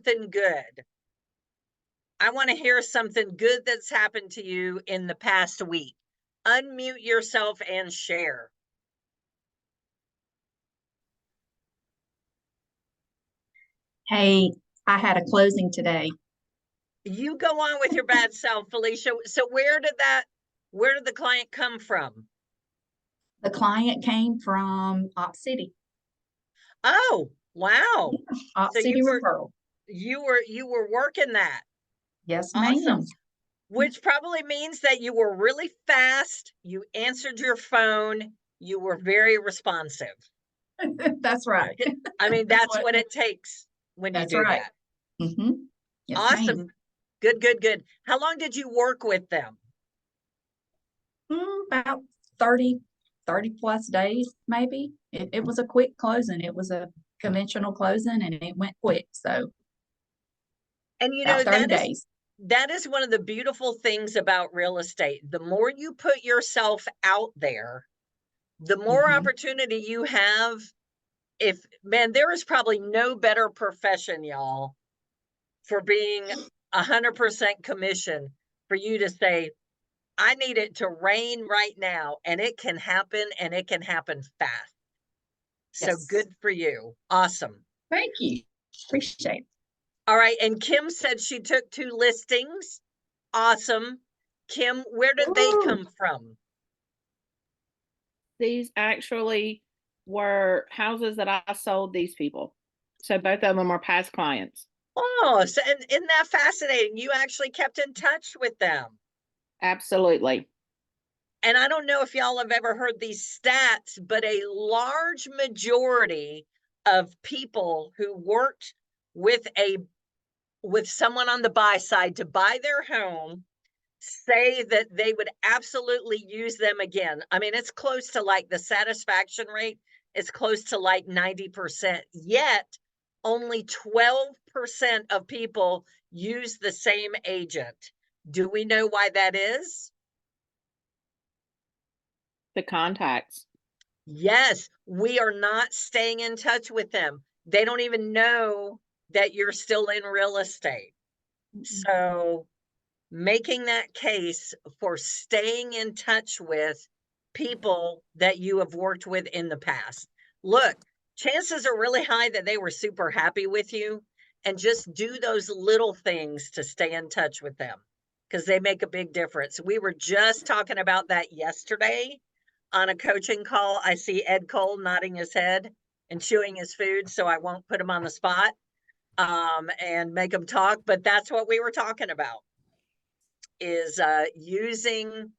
something good. I want to hear something good that's happened to you in the past week. Unmute yourself and share. Hey, I had a closing today. You go on with your bad self, Felicia. So where did the client come from? The client came from Op City. Oh, wow. Op So City referral. you were working that. Yes, Awesome. ma'am. Which probably means that you were really fast, you answered your phone, you were very responsive. That's right. I mean, that's what it takes when you That's do right. that. Mm-hmm. Yes, Awesome. ma'am. Good, good, good. How long did you work with them? About 30 plus days, maybe. It was a quick closing. It was a conventional closing and it went quick. So And you know, about 30 days. that is one of the beautiful things about real estate. The more you put yourself out there, the more opportunity you have. If man, there is probably no better profession, y'all, for being 100% commission, for you to say, I need it to rain right now, and it can happen, and it can happen fast. So Yes. good for you. Awesome. Thank you. Appreciate it. All right. And Kim said she took 2 listings. Awesome. Kim, where did they come from? These actually were houses that I sold these people. So both of them are past clients. Oh, so, and isn't that fascinating? You actually kept in touch with them. Absolutely. And I don't know if y'all have ever heard these stats, but a large majority of people who worked with someone on the buy side to buy their home say that they would absolutely use them again. I mean, it's close to like the satisfaction rate is close to like 90%, yet only 12% of people use the same agent. Do we know why that is? The contacts. Yes, we are not staying in touch with them. They don't even know that you're still in real estate. So making that case for staying in touch with people that you have worked with in the past. Look, chances are really high that they were super happy with you, and just do those little things to stay in touch with them because they make a big difference. We were just talking about that yesterday on a coaching call. I see Ed Cole nodding his head and chewing his food, so I won't put him on the spot and make him talk, but that's what we were talking about, is using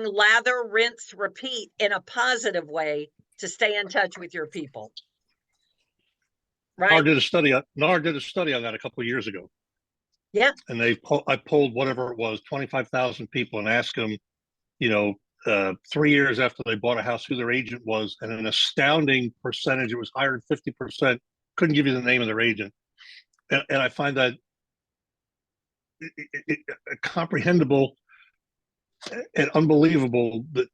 lather, rinse, repeat in a positive way to stay in touch with your people. Right? NAR did a study on that a couple of years ago. Yeah. And I polled whatever it was, 25,000 people, and asked them, 3 years after they bought a house, who their agent was, and an astounding percentage, it was higher than 50%, couldn't give you the name of their agent. And I find that comprehensible and unbelievable that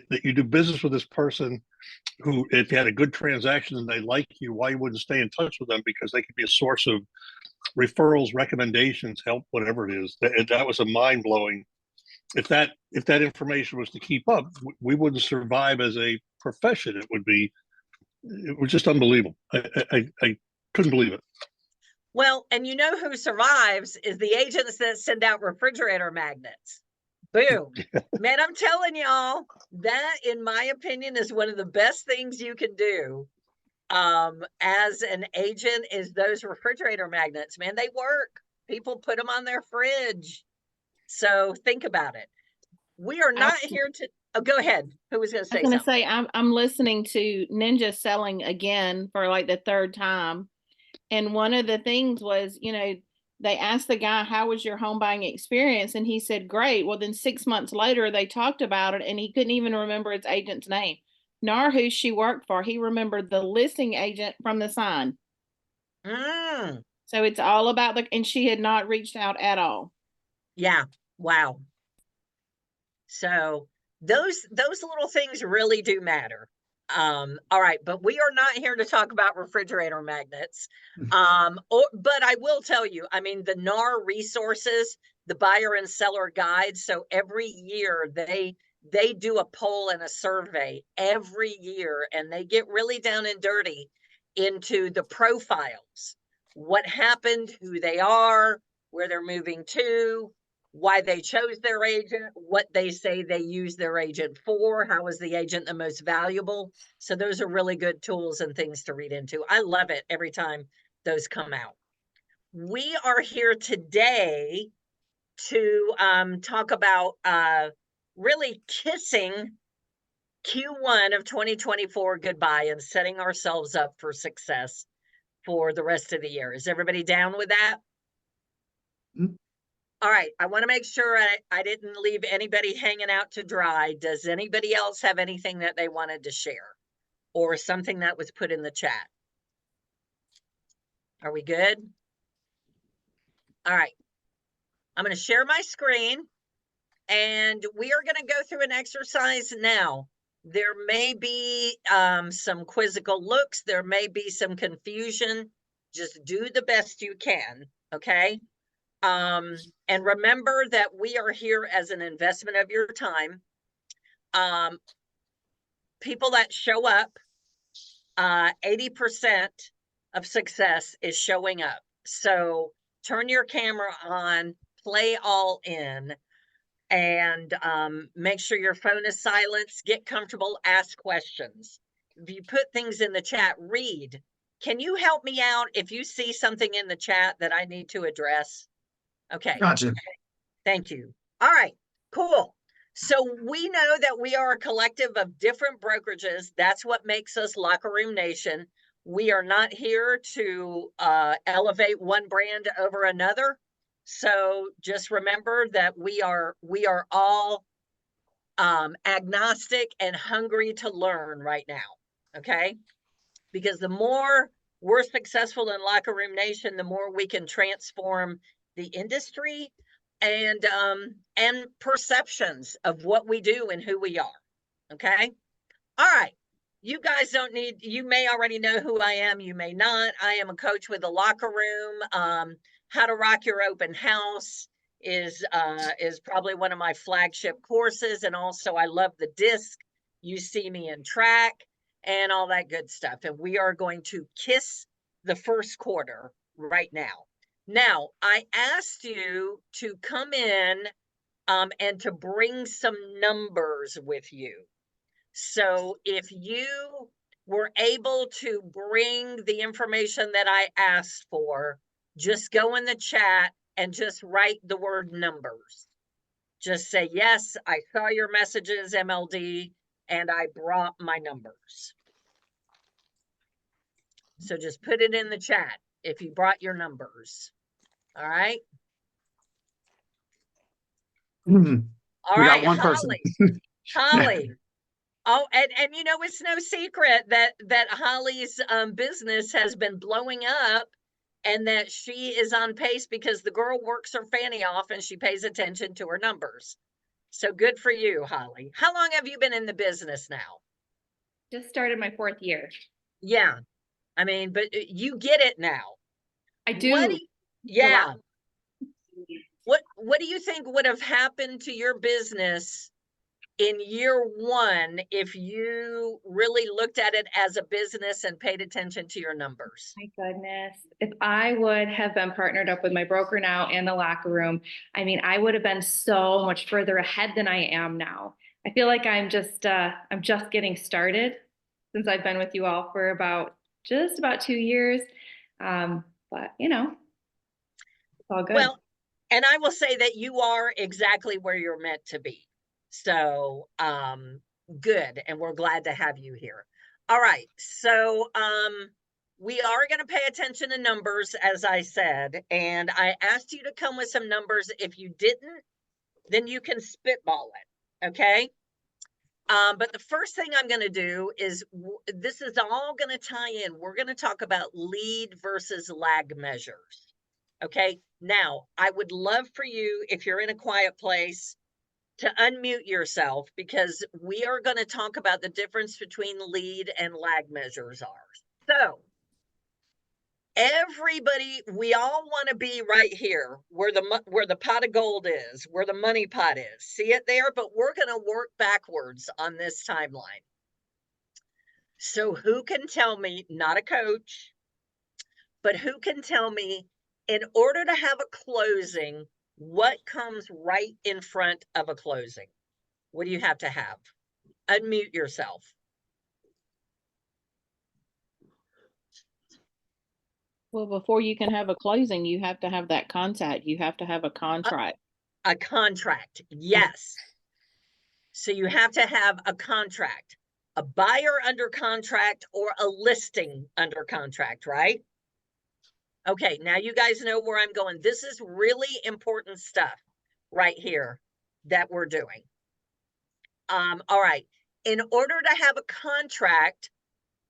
that you do business with this person who, if you had a good transaction and they like you, why you wouldn't stay in touch with them? Because they could be a source of referrals, recommendations, help, whatever it is. That was a mind blowing. If that information was to keep up, we wouldn't survive as a profession. It was just unbelievable. I couldn't believe it. Well, and you know who survives is the agents that send out refrigerator magnets. Boom. Man, I'm telling y'all, that, in my opinion, is one of the best things you can do as an agent, is those refrigerator magnets. Man, they work. People put them on their fridge. So think about it. We are not here to, oh, go ahead. Who was going to say something? I was going to say, I'm listening to Ninja selling again for like the 3rd time. And one of the things was, they asked the guy, how was your home buying experience? And he said, great. Well, then 6 months later, they talked about it and he couldn't even remember its agent's name. Nor who she worked for. He remembered the listing agent from the sign. So it's all about and she had not reached out at all. Yeah. Wow. So those little things really do matter. All right, but we are not here to talk about refrigerator magnets. But I will tell you, I mean, the NAR resources, the buyer and seller guide. So every year they do a poll and a survey every year, and they get really down and dirty into the profiles, what happened, who they are, where they're moving to, why they chose their agent, what they say they use their agent for, how is the agent the most valuable. So those are really good tools and things to read into. I love it every time those come out. We are here today to talk about really kissing Q1 of 2024 goodbye and setting ourselves up for success for the rest of the year. Is everybody down with that? Mm. All right, I want to make sure I didn't leave anybody hanging out to dry. Does anybody else have anything that they wanted to share or something that was put in the chat? Are we good? All right, I'm going to share my screen and we are going to go through an exercise now. There may be some quizzical looks. There may be some confusion. Just do the best you can, okay? And remember that we are here as an investment of your time. People that show up, 80% of success is showing up. So turn your camera on, play all in, and make sure your phone is silenced, get comfortable, ask questions. If you put things in the chat, read. Can you help me out if you see something in the chat that I need to address? Okay. Gotcha. Thank you. All right, cool. So we know that we are a collective of different brokerages. That's what makes us Locker Room Nation. We are not here to elevate one brand over another. So just remember that we are all agnostic and hungry to learn right now, okay? Because the more we're successful in Locker Room Nation, the more we can transform the industry and perceptions of what we do and who we are. Okay. All right. You guys don't need, you may already know who I am. You may not. I am a coach with a locker room. How to Rock Your Open House is probably one of my flagship courses. And also I love the disc. You see me in track and all that good stuff. And we are going to kiss the first quarter right now. Now, I asked you to come in and to bring some numbers with you. So if you were able to bring the information that I asked for, just go in the chat and just write the word numbers. Just say, yes, I saw your messages, MLD, and I brought my numbers. So just put it in the chat if you brought your numbers. All right. Mhm. All We right, got one person. Holly. Oh, and you know, it's no secret that Holly's business has been blowing up and that she is on pace because the girl works her fanny off and she pays attention to her numbers. So good for you, Holly. How long have you been in the business now? Just started my 4th year. Yeah. I mean, but you get it now. I do. Yeah. What do you think would have happened to your business in year one if you really looked at it as a business and paid attention to your numbers? My goodness. If I would have been partnered up with my broker now and the locker room, I mean, I would have been so much further ahead than I am now. I feel like I'm just getting started since I've been with you all for just about 2 years. But you know, it's all good. Well, and I will say that you are exactly where you're meant to be. So, good. And we're glad to have you here. All right. So, we are going to pay attention to numbers, as I said, and I asked you to come with some numbers. If you didn't, then you can spitball it. Okay. But the first thing I'm going to do is this is all going to tie in. We're going to talk about lead versus lag measures. Okay. Now, I would love for you, if you're in a quiet place, to unmute yourself because we are going to talk about the difference between lead and lag measures are. So everybody, we all want to be right here where the pot of gold is, where the money pot is. See it there? But we're going to work backwards on this timeline. So who can tell me, not a coach, but who can tell me, in order to have a closing, what comes right in front of a closing? What do you have to have? Unmute yourself. Well, before you can have a closing, you have to have that contact. You have to have a contract. A contract, yes. So you have to have a contract, a buyer under contract or a listing under contract, right? Okay, now you guys know where I'm going. This is really important stuff right here that we're doing. All right, in order to have a contract,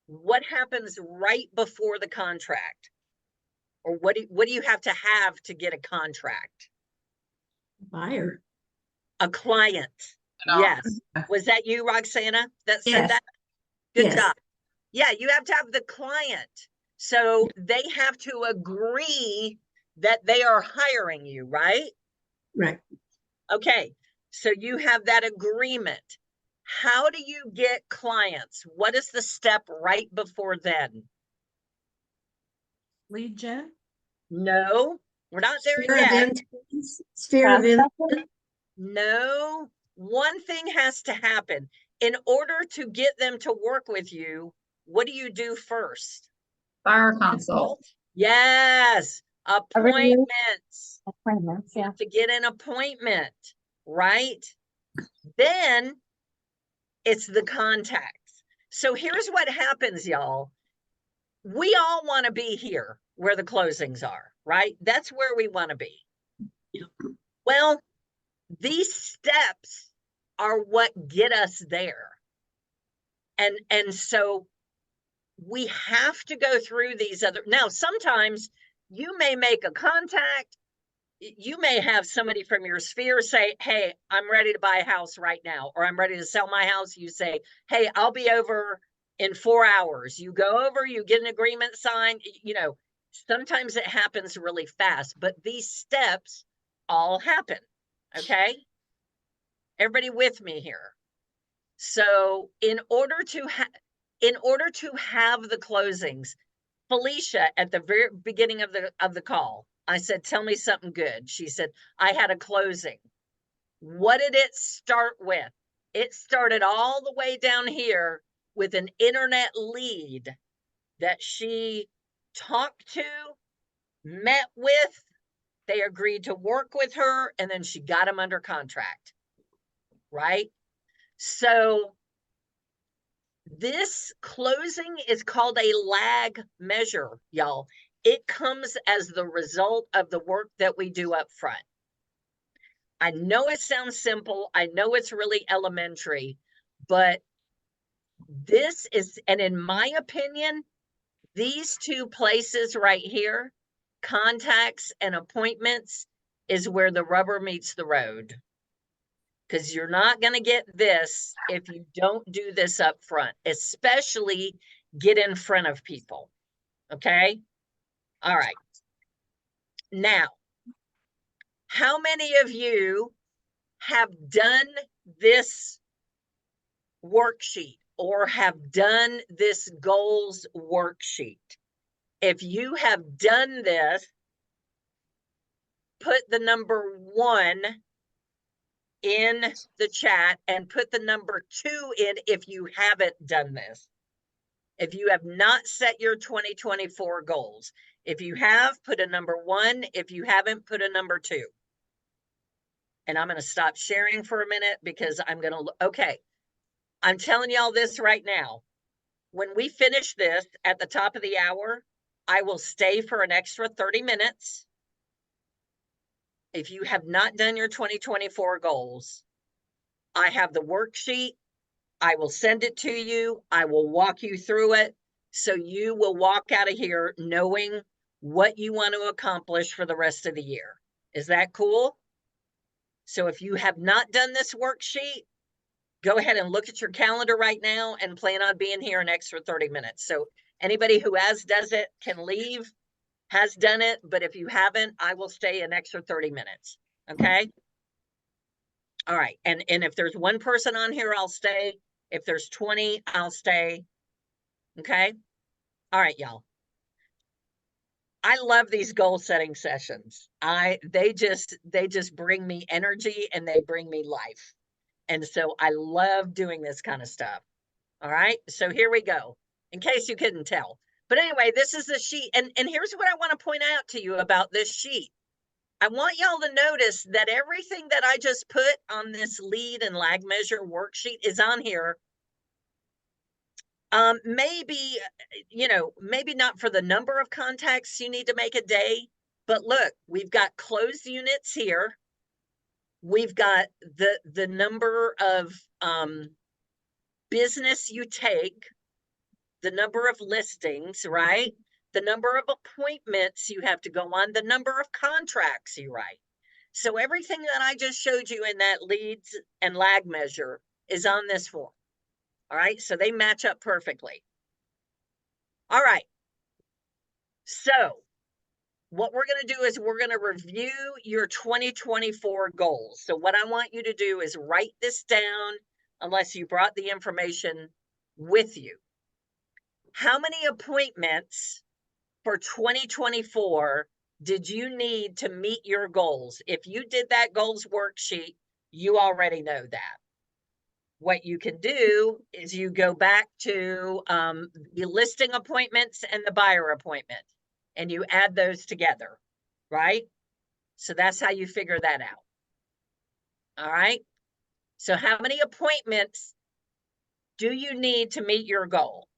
what happens right before the contract? Or what do you have to get a contract? Buyer. A client. Yes. Was that you, Roxana, that said that? Good job. Yeah, you have to have the client. So they have to agree that they are hiring you, right? Right. Okay, so you have that agreement. How do you get clients? What is the step right before then? Lead gen. No, we're not there Sphere yet. of influence. Sphere of influence. No, one thing has to happen. In order to get them to work with you, what do you do first? Buyer consult. Yes, appointments. Appointments, You have to get an appointment, right? Then it's the contacts. So here's what happens, y'all. We all want to be here where the closings are, right? That's where we want to be. Well, these steps are what get us there. And so we have to go through these other, now sometimes you may make a contact, you may have somebody from your sphere say, hey, I'm ready to buy a house right now, or I'm ready to sell my house. You say, hey, I'll be over in 4 hours. You go over, you get an agreement signed. You know, sometimes it happens really fast, but these steps all happen. Okay, everybody with me here? So in order to have the closings, Felicia, at the very beginning of the call, I said, tell me something good. She said, I had a closing. What did it start with? It started all the way down here with an internet lead that she talked to, met with, they agreed to work with her, and then she got them under contract, right? So this closing is called a lag measure, y'all. It comes as the result of the work that we do up front. I know it sounds simple. I know it's really elementary, but this is, and in my opinion, these two places right here, contacts and appointments, is where the rubber meets the road. Because you're not going to get this if you don't do this up front, especially get in front of people. Okay. All right. Now, how many of you have done this worksheet or have done this goals worksheet? If you have done this, put the number 1 in the chat and put the number 2 in if you haven't done this. If you have not set your 2024 goals, if you have, put a number 1. If you haven't, put a number 2. And I'm going to stop sharing for a minute because I'm going to, okay. I'm telling y'all this right now. When we finish this at the top of the hour, I will stay for an extra 30 minutes. If you have not done your 2024 goals, I have the worksheet. I will send it to you. I will walk you through it. So you will walk out of here knowing what you want to accomplish for the rest of the year. Is that cool? So if you have not done this worksheet, go ahead and look at your calendar right now and plan on being here an extra 30 minutes. So anybody who does it can leave, has done it, but if you haven't, I will stay an extra 30 minutes. Okay. All right. And if there's one person on here, I'll stay. If there's 20, I'll stay. Okay. All right, y'all. I love these goal setting sessions. They just bring me energy and they bring me life. And so I love doing this kind of stuff. All right. So here we go, in case you couldn't tell. But anyway, this is the sheet. And here's what I want to point out to you about this sheet. I want y'all to notice that everything that I just put on this lead and lag measure worksheet is on here. Maybe, maybe not for the number of contacts you need to make a day, but look, we've got closed units here. We've got the number of business you take, the number of listings, right? The number of appointments you have to go on, the number of contracts you write. So everything that I just showed you in that leads and lag measure is on this form. All right, so they match up perfectly. All right, so what we're going to do is we're going to review your 2024 goals. So what I want you to do is write this down, unless you brought the information with you. How many appointments for 2024 did you need to meet your goals? If you did that goals worksheet, you already know that. What you can do is you go back to the listing appointments and the buyer appointment, and you add those together, right? So that's how you figure that out. All right. So how many appointments do you need to meet your goal?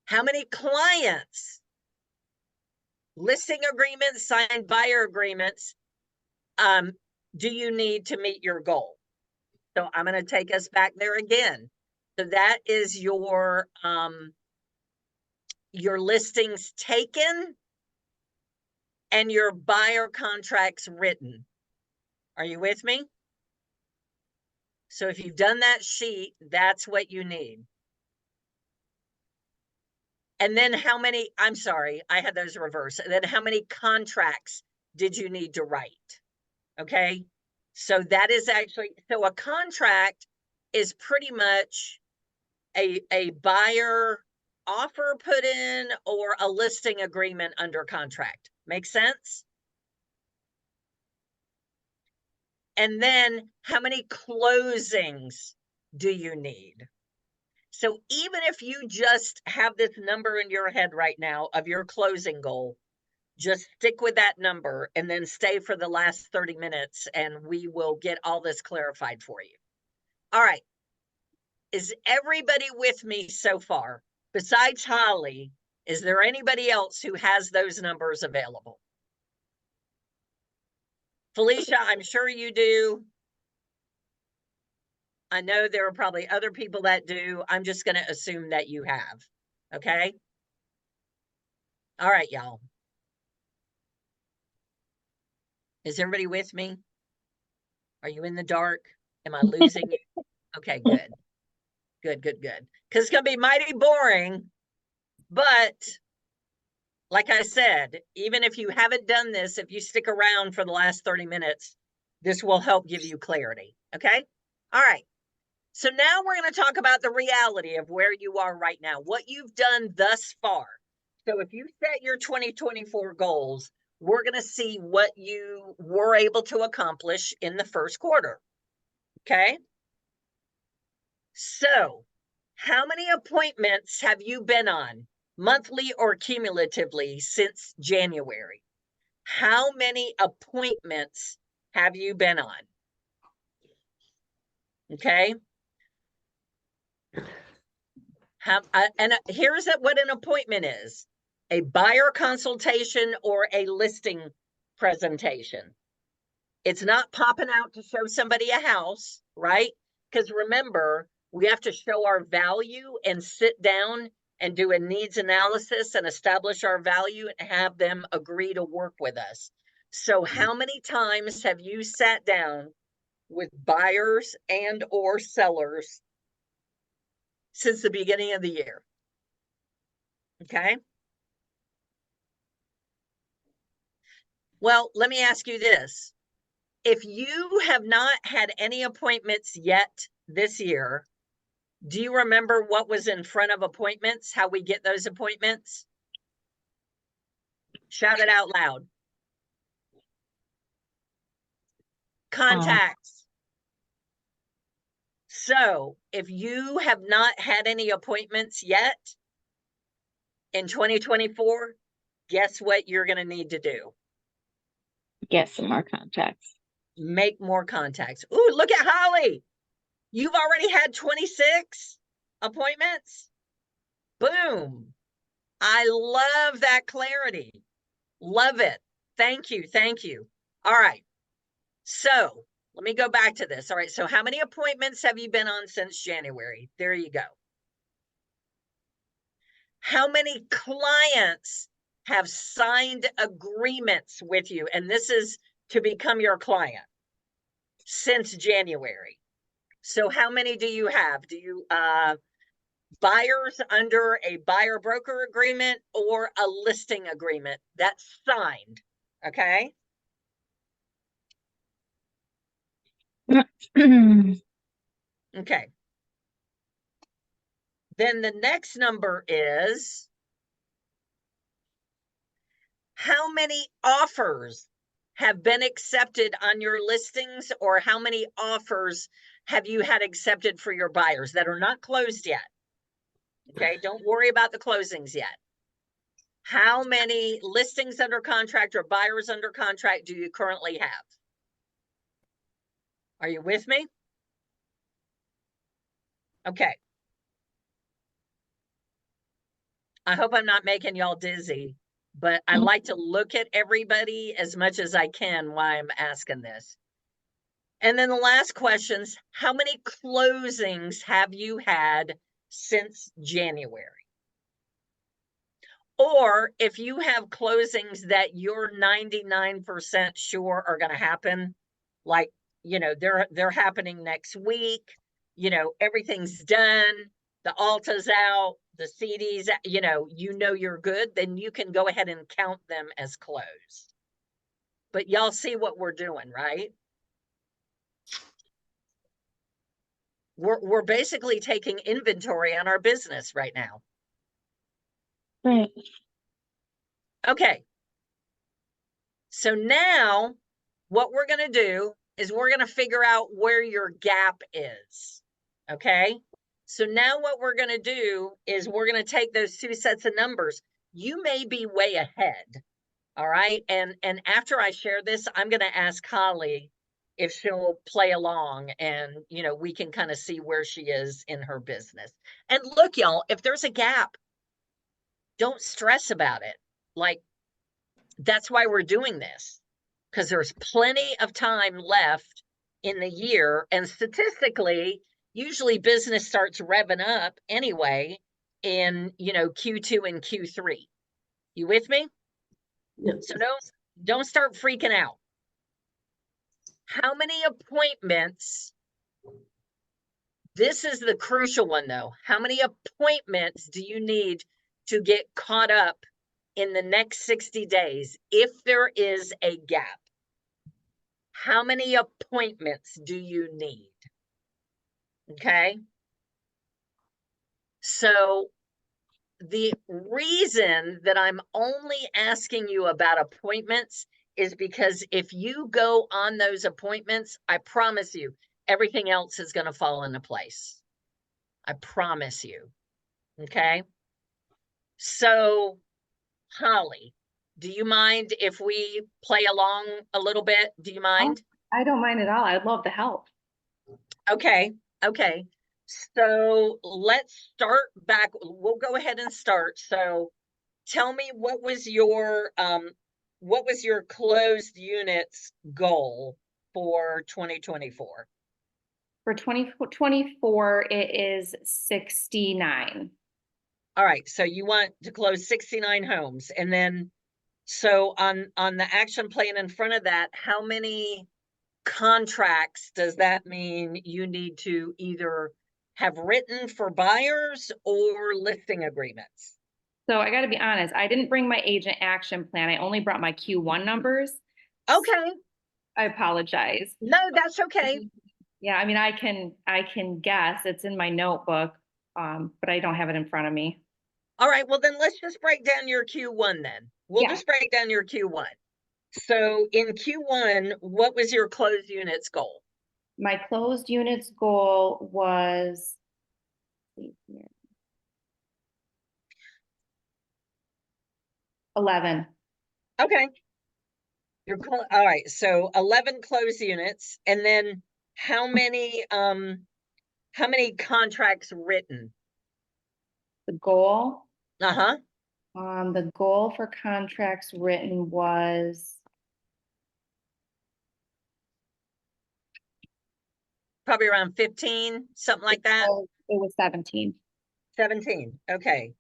How many clients, listing agreements, signed buyer agreements, do you need to meet your goal? So I'm going to take us back there again. So that is your listings taken and your buyer contracts written. Are you with me? So if you've done that sheet, that's what you need. And then how many, I'm sorry, I had those reversed. And then how many contracts did you need to write? Okay. So that is actually, so a contract is pretty much a buyer offer put in or a listing agreement under contract. Make sense? And then how many closings do you need? So even if you just have this number in your head right now of your closing goal, just stick with that number and then stay for the last 30 minutes and we will get all this clarified for you. All right. Is everybody with me so far? Besides Holly, is there anybody else who has those numbers available? Felicia, I'm sure you do. I know there are probably other people that do. I'm just going to assume that you have. Okay. All right, y'all. Is everybody with me? Are you in the dark? Am I losing you? Okay, good. Good. Because it's going to be mighty boring. But like I said, even if you haven't done this, if you stick around for the last 30 minutes, this will help give you clarity. Okay. All right. So now we're going to talk about the reality of where you are right now, what you've done thus far. So if you set your 2024 goals, we're going to see what you were able to accomplish in the first quarter. Okay. So how many appointments have you been on, monthly or cumulatively, since January? How many appointments have you been on? Okay. Here's what an appointment is: a buyer consultation or a listing presentation. It's not popping out to show somebody a house, right? Because remember, we have to show our value and sit down and do a needs analysis and establish our value and have them agree to work with us. So how many times have you sat down with buyers and or sellers since the beginning of the year? Okay. Well, let me ask you this. If you have not had any appointments yet this year, do you remember what was in front of appointments? How we get those appointments? Shout it out loud. Contacts. So if you have not had any appointments yet in 2024, guess what you're going to need to do? Get some more contacts. Make more contacts. Ooh, look at Holly. You've already had 26 appointments. Boom. I love that clarity. Love it. Thank you. Thank you. All right. So let me go back to this. All right. So how many appointments have you been on since January? There you go. How many clients have signed agreements with you? And this is to become your client since January. So how many do you have? Do you buyers under a buyer broker agreement or a listing agreement that's signed? Okay. Okay. Then the next number is how many offers have been accepted on your listings, or how many offers have you had accepted for your buyers that are not closed yet? Okay, don't worry about the closings yet. How many listings under contract or buyers under contract do you currently have? Are you with me? Okay. I hope I'm not making y'all dizzy, but I like to look at everybody as much as I can while I'm asking this. And then the last questions, how many closings have you had since January? Or if you have closings that you're 99% sure are going to happen, like, they're happening next week, everything's done, the Alta's out, the CD's, you're good, then you can go ahead and count them as closed. But y'all see what we're doing, right? We're basically taking inventory on our business right now. Right. Okay. So now what we're going to do is we're going to figure out where your gap is. Okay. So now what we're going to do is we're going to take those two sets of numbers. You may be way ahead. All right. And after I share this, I'm going to ask Holly if she'll play along and, we can kind of see where she is in her business. And look, y'all, if there's a gap, don't stress about it. Like, that's why we're doing this, because there's plenty of time left in the year. And statistically, usually business starts revving up anyway in, Q2 and Q3. You with me? Yes. So don't start freaking out. How many appointments? This is the crucial one though. How many appointments do you need to get caught up in the next 60 days if there is a gap? How many appointments do you need? Okay. So the reason that I'm only asking you about appointments is because if you go on those appointments, I promise you, everything else is going to fall into place. I promise you. Okay. So, Holly, do you mind if we play along a little bit? Do you mind? I don't mind at all. I'd love the help. Okay. Okay. So let's start back. We'll go ahead and start. So tell me, what was your closed units goal for 2024? For 2024, it is 69. All right. So you want to close 69 homes, and then So on the action plan in front of that, how many contracts does that mean you need to either have written for buyers or listing agreements? So I got to be honest, I didn't bring my agent action plan. I only brought my Q1 numbers. Okay, I apologize. no, that's okay. Yeah, I mean, I can guess it's in my notebook, but I don't have it in front of me. All right, well then let's just break down your Q1 then. We'll Yeah. just break down your Q1. So in Q1, what was your closed units goal? My closed units goal was 11. Okay. All right, so 11 closed units, and then how many contracts written? The goal, Uh-huh. the goal for contracts written was Probably around 15, something like that. it was 17. 17. Okay.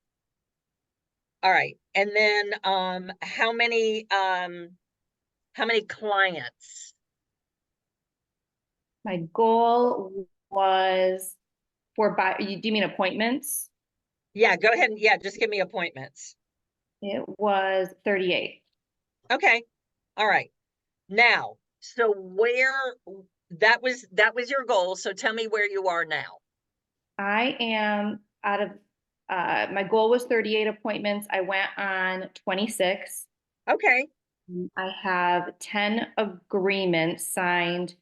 All right. And then how many clients? My goal was do you mean appointments? Yeah, go ahead and yeah, just give me appointments. It was 38. Okay. All right. Now, so where that was your goal. So tell me where you are now. I am out of my goal was 38 appointments. I went on 26. Okay. I have 10 agreements signed,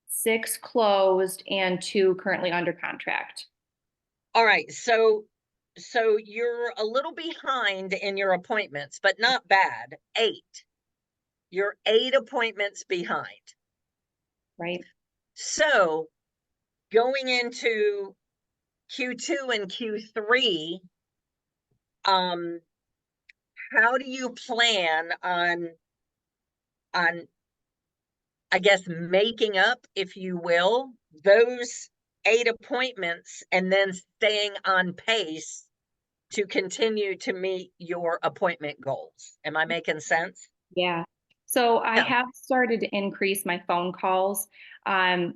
6 closed, and 2 currently under contract. All right. So you're a little behind in your appointments, but not bad. 8. You're 8 appointments behind. Right. So going into Q2 and Q3, how do you plan on I guess making up, if you will, those 8 appointments and then staying on pace to continue to meet your appointment goals? Am I making sense? Yeah. So I Yeah. have started to increase my phone calls. And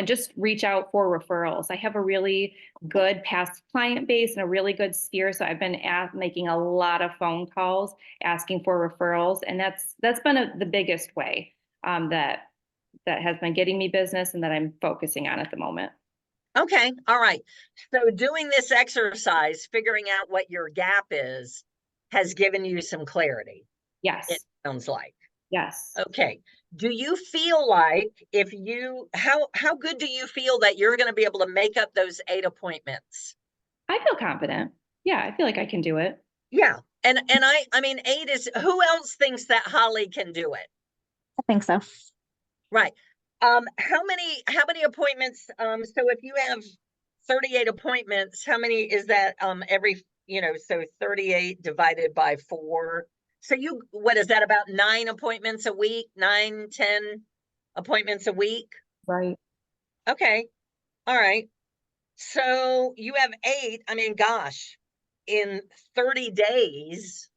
just reach out for referrals. I have a really good past client base and a really good sphere. So I've been making a lot of phone calls, asking for referrals. And that's been the biggest way that has been getting me business and that I'm focusing on at the moment. Okay. All right. So doing this exercise, figuring out what your gap is, has given you some clarity. Yes. It sounds like. Yes. Okay. Do you feel like how good do you feel that you're going to be able to make up those 8 appointments? I feel confident. Yeah, I feel like I can do it. Yeah. And I mean 8 is, who else thinks that Holly can do it? I think so. Right. How many appointments? So if you have 38 appointments, how many is that every, so 38 divided by 4. So what is that, about 9 appointments a week? 9, 10 appointments a week? Right. Okay. All right. So you have 8. I mean, gosh, in 30 days,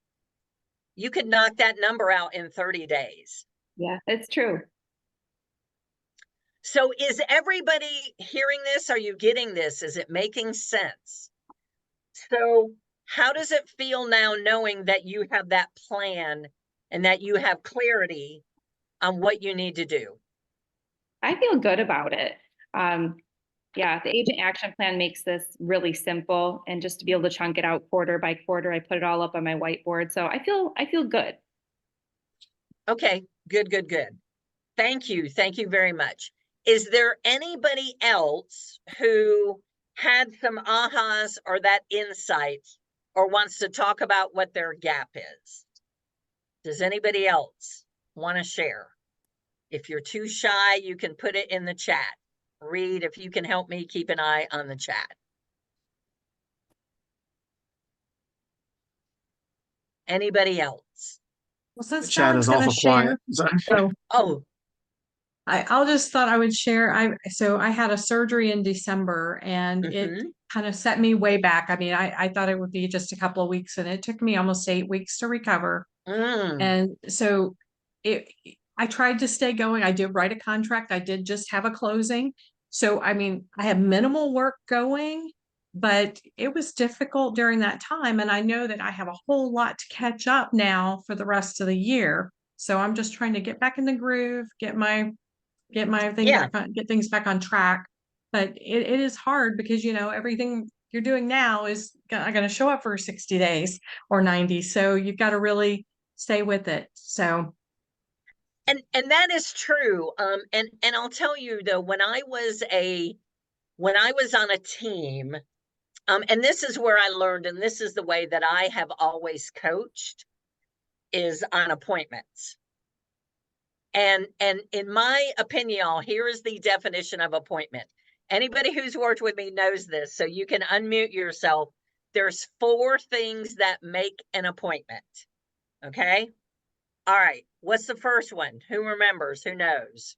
you could knock that number out in 30 days. Yeah, it's true. So is everybody hearing this? Are you getting this? Is it making sense? So how does it feel now knowing that you have that plan and that you have clarity on what you need to do? I feel good about it. Yeah, the agent action plan makes this really simple, and just to be able to chunk it out quarter by quarter, I put it all up on my whiteboard. So I feel good. Okay, good, good, good. Thank you. Thank you very much. Is there anybody else who had some ahas or that insight or wants to talk about what their gap is? Does anybody else want to share? If you're too shy, you can put it in the chat. Reed, if you can help me, keep an eye on the chat. Anybody else? Well, The since chat Don's is gonna awful share, quiet. Sorry. so Oh, I'll just thought I would share. So I had a surgery in December and it mhm. kind of set me way back. I mean, I thought it would be just a couple of weeks, and it took me almost 8 weeks to recover. Mm, And so I tried to stay going. I did write a contract. I did just have a closing. So, I mean, I have minimal work going, but it was difficult during that time. And I know that I have a whole lot to catch up now for the rest of the year. So I'm just trying to get back in the groove, get my thing yeah. back on, get things back on track. But it is hard because, you know, everything you're doing now is going to show up for 60 days or 90. So you've got to really stay with it. So And that is true. And I'll tell you though, when I was on a team, and this is where I learned, and this is the way that I have always coached, is on appointments. And in my opinion, y'all, here is the definition of appointment. Anybody who's worked with me knows this, so you can unmute yourself. There's 4 things that make an appointment. Okay. All right. What's the first one? Who remembers? Who knows?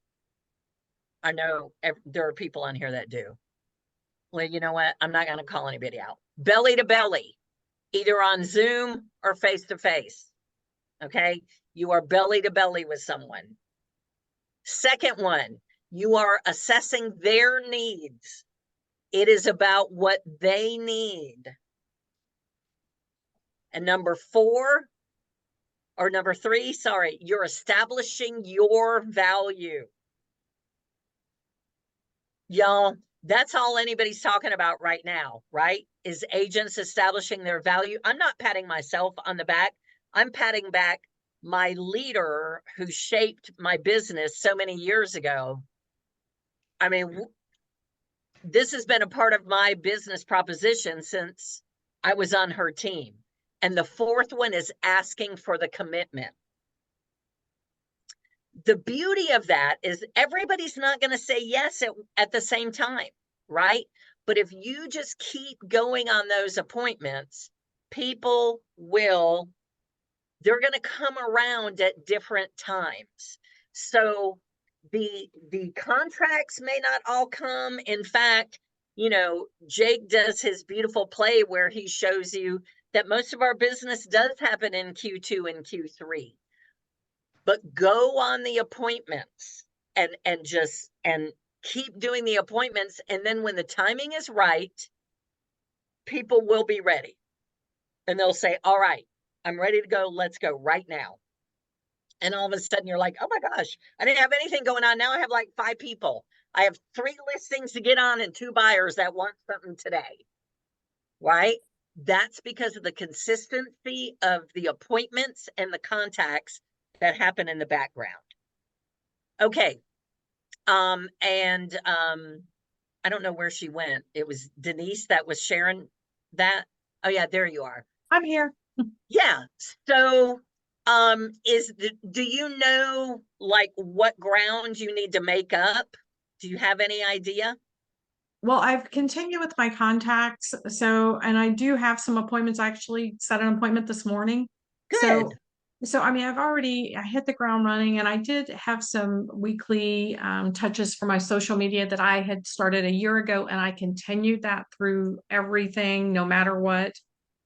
I know there are people on here that do. Well, you know what? I'm not going to call anybody out. Belly to belly, either on Zoom or face to face. Okay. You are belly to belly with someone. Second one, you are assessing their needs. It is about what they need. And number 3, sorry, you're establishing your value. Y'all, that's all anybody's talking about right now, right? Is agents establishing their value. I'm not patting myself on the back. I'm patting back my leader who shaped my business so many years ago. I mean, this has been a part of my business proposition since I was on her team. And the 4th one is asking for the commitment. The beauty of that is everybody's not going to say yes at the same time, right? But if you just keep going on those appointments, people they're going to come around at different times. So the contracts may not all come. In fact, you know, Jake does his beautiful play where he shows you that most of our business does happen in Q2 and Q3. But go on the appointments and keep doing the appointments. And then when the timing is right, people will be ready. And they'll say, all right, I'm ready to go. Let's go right now. And all of a sudden you're like, oh my gosh, I didn't have anything going on. Now I have like 5 people. I have 3 listings to get on and 2 buyers that want something today. Right? That's because of the consistency of the appointments and the contacts that happen in the background. Okay. I don't know where she went. It was Denise that was sharing that. Oh yeah, there you are. I'm here. Yeah. So, do you know like what ground you need to make up? Do you have any idea? Well, I've continued with my contacts. So, and I do have some appointments. I actually set an appointment this morning. Good. So I mean, I hit the ground running, and I did have some weekly touches for my social media that I had started a year ago, and I continued that through everything, no matter what.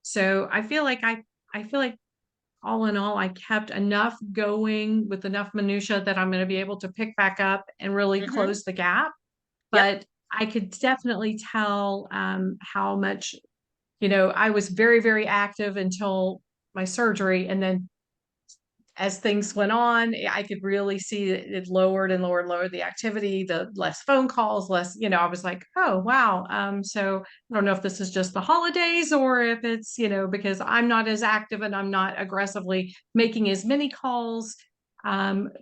So I feel like all in all, I kept enough going with enough minutia that I'm going to be able to pick back up and really close the gap. But I could definitely tell how much, you know, I was very, very active until my surgery. And then as things went on, I could really see it lowered and lowered the activity, the less phone calls, less, you know, I was like, oh, wow. So I don't know if this is just the holidays or if it's, you know, because I'm not as active and I'm not aggressively making as many calls.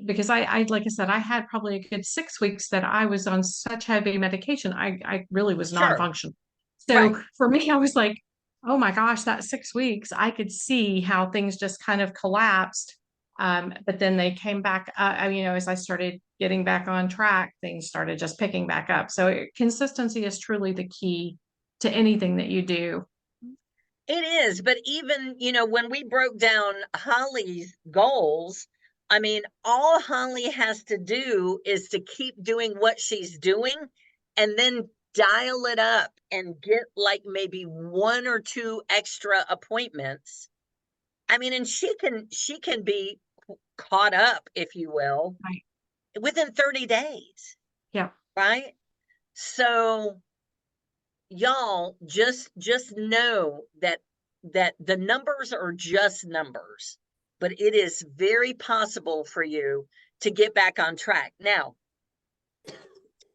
Because I, like I said, I had probably a good 6 weeks that I was on such heavy medication. I really was non-functional. So for me, I was like, oh my gosh, that 6 weeks, I could see how things just kind of collapsed. But then they came back, you know, as I started getting back on track, things started just picking back up. So consistency is truly the key to anything that you do. It is, but even, you know, when we broke down Holly's goals, I mean, all Holly has to do is to keep doing what she's doing and then dial it up and get like maybe 1 or 2 extra appointments. I mean, and she can be caught up, if you will, Right. within 30 days, Yeah. right? So y'all just know that the numbers are just numbers, but it is very possible for you to get back on track. Now,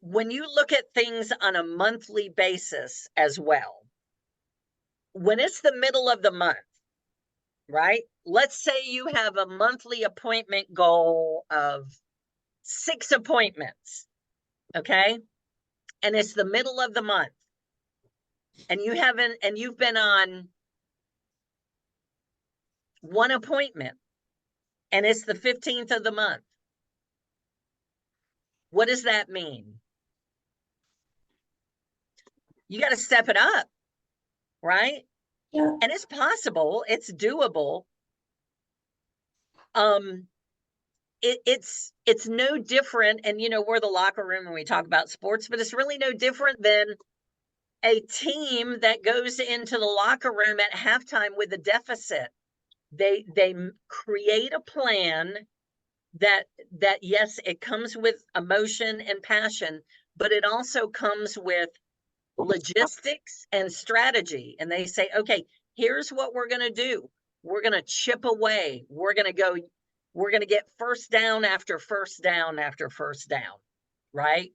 when you look at things on a monthly basis as well, when it's the middle of the month, right? Let's say you have a monthly appointment goal of 6 appointments, okay? And it's the middle of the month. And you've been on 1 appointment and it's the 15th of the month. What does that mean? You got to step it up, right? Yeah. And it's possible, it's doable. It's no different, and we're the locker room and we talk about sports, but it's really no different than a team that goes into the locker room at halftime with a deficit. They create a plan that yes, it comes with emotion and passion, but it also comes with logistics and strategy. And they say, okay, here's what we're going to do. We're going to chip away. We're going to get first down after first down after first down, right?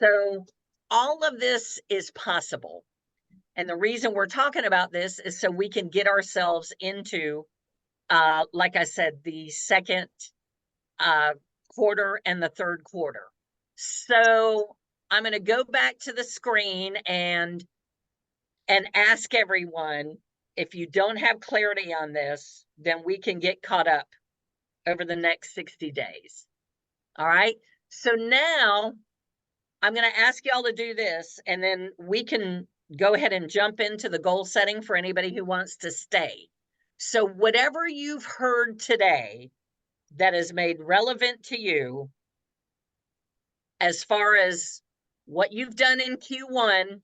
So all of this is possible. And the reason we're talking about this is so we can get ourselves into, like I said, the second quarter and the third quarter. So I'm going to go back to the screen and ask everyone, if you don't have clarity on this, then we can get caught up over the next 60 days. All right. So now I'm going to ask y'all to do this, and then we can go ahead and jump into the goal setting for anybody who wants to stay. So whatever you've heard today that is made relevant to you, as far as what you've done in Q1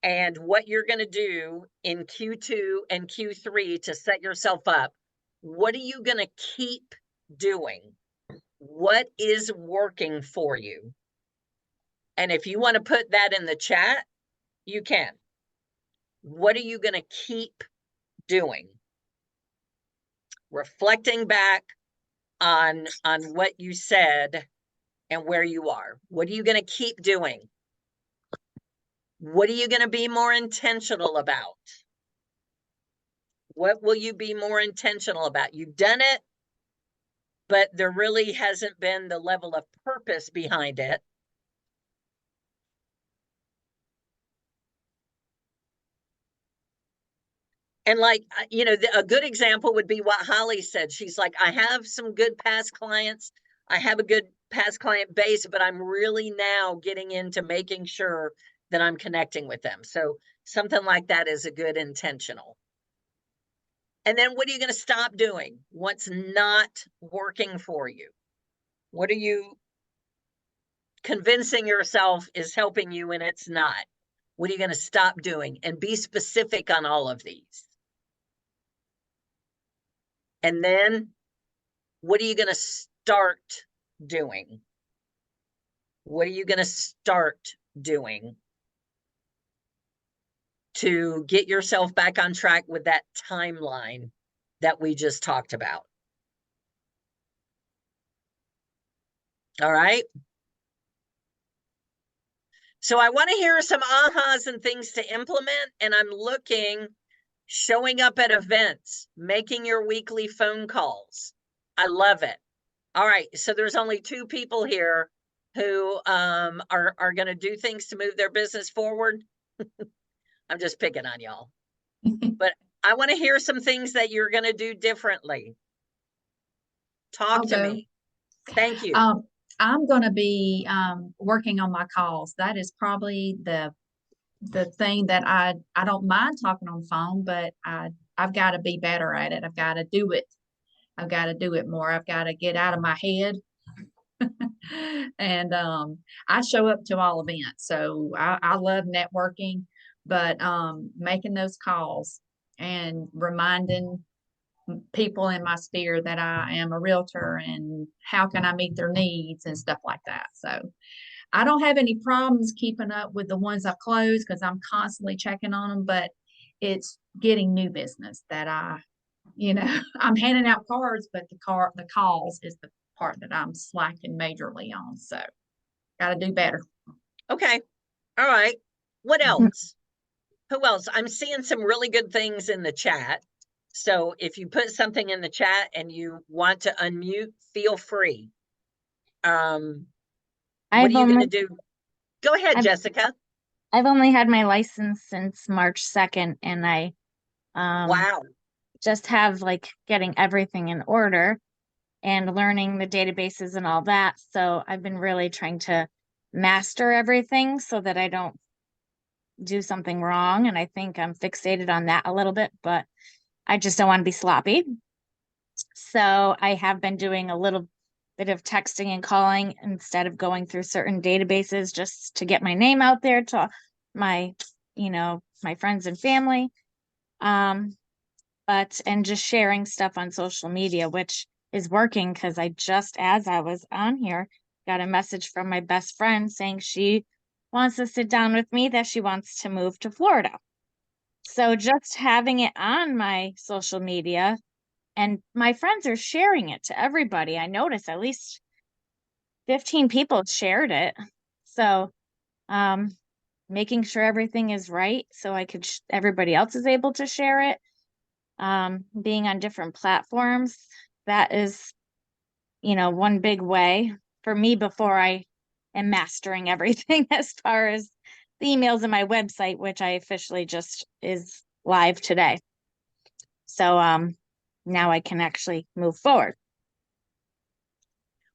and what you're going to do in Q2 and Q3 to set yourself up, what are you going to keep doing? What is working for you? And if you want to put that in the chat, you can. What are you going to keep doing? Reflecting back on what you said and where you are. What are you going to keep doing? What are you going to be more intentional about? What will you be more intentional about? You've done it, but there really hasn't been the level of purpose behind it. And like, a good example would be what Holly said. She's like, I have some good past clients. I have a good past client base, but I'm really now getting into making sure that I'm connecting with them. So something like that is a good intentional. And then what are you going to stop doing? What's not working for you? What are you convincing yourself is helping you and it's not? What are you going to stop doing? And be specific on all of these. And then what are you going to start doing? What are you going to start doing to get yourself back on track with that timeline that we just talked about? All right. So I want to hear some ahas and things to implement. And I'm looking, showing up at events, making your weekly phone calls. I love it. All right. So there's only 2 people here who are going to do things to move their business forward. I'm just picking on y'all. But I want to hear some things that you're going to do differently. Talk to me. Thank you. I'm going to be working on my calls. That is probably the thing that I don't mind talking on the phone, but I've got to be better at it. I've got to do it. I've got to do it more. I've got to get out of my head And I show up to all events. So I love networking, but making those calls and reminding people in my sphere that I am a realtor and how can I meet their needs and stuff like that. So I don't have any problems keeping up with the ones I've closed because I'm constantly checking on them, but it's getting new business that I'm handing out cards, but the calls is the part that I'm slacking majorly on. So got to do better. Okay. All right. What else? Who else? I'm seeing some really good things in the chat. So if you put something in the chat and you want to unmute, feel free. What are you going to do? Go ahead, Jessica. I've only had my license since March 2nd, and I Wow. just have like getting everything in order and learning the databases and all that. So I've been really trying to master everything so that I don't do something wrong. And I think I'm fixated on that a little bit, but I just don't want to be sloppy. So I have been doing a little bit of texting and calling instead of going through certain databases just to get my name out there to my, my friends and family. And just sharing stuff on social media, which is working because as I was on here, got a message from my best friend saying she wants to sit down with me, that she wants to move to Florida. So just having it on my social media, and my friends are sharing it to everybody. I noticed at least 15 people shared it. So making sure everything is right so everybody else is able to share it. Being on different platforms, that is, one big way for me before I am mastering everything as far as the emails and my website, which I officially just is live today. So now I can actually move forward.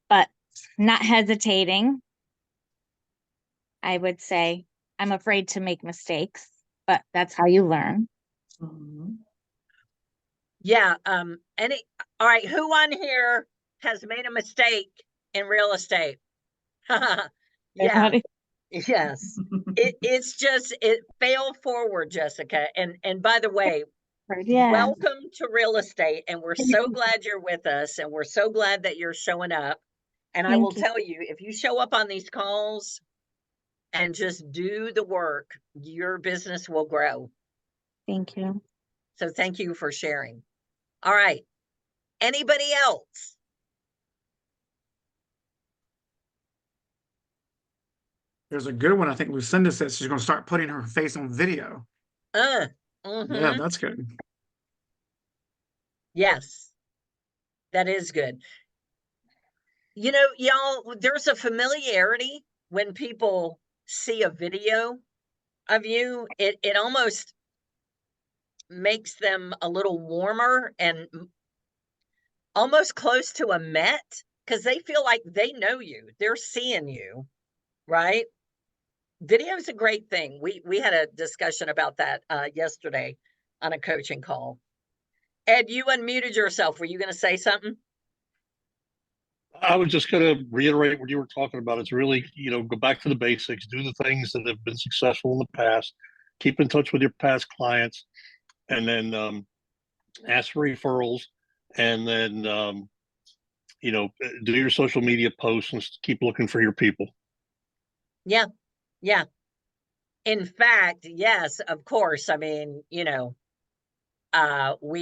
But not hesitating. I would say I'm afraid to make mistakes, but that's how you learn. Yeah. All right. Who on here has made a mistake in real estate? Yeah. Yes. It fail forward, Jessica. And by the way, welcome to real estate. And we're so glad you're with us. And we're so glad that you're showing up. And I will tell you, if you show up on these calls and just do the work, your business will grow. Thank you. So thank you for sharing. All right. Anybody else? There's a good one. I think Lucinda says she's going to start putting her face on video. Yeah, that's good. Yes, that is good. Y'all, there's a familiarity when people see a video of you. It almost makes them a little warmer and almost close to a met because they feel like they know you. They're seeing you, right? Video is a great thing. We had a discussion about that yesterday on a coaching call. Ed, you unmuted yourself. Were you going to say something? I was just going to reiterate what you were talking about. It's really, go back to the basics, do the things that have been successful in the past, keep in touch with your past clients, and then ask for referrals, and then, do your social media posts and keep looking for your people. Yeah. Yeah. In fact, yes, of course. I mean, we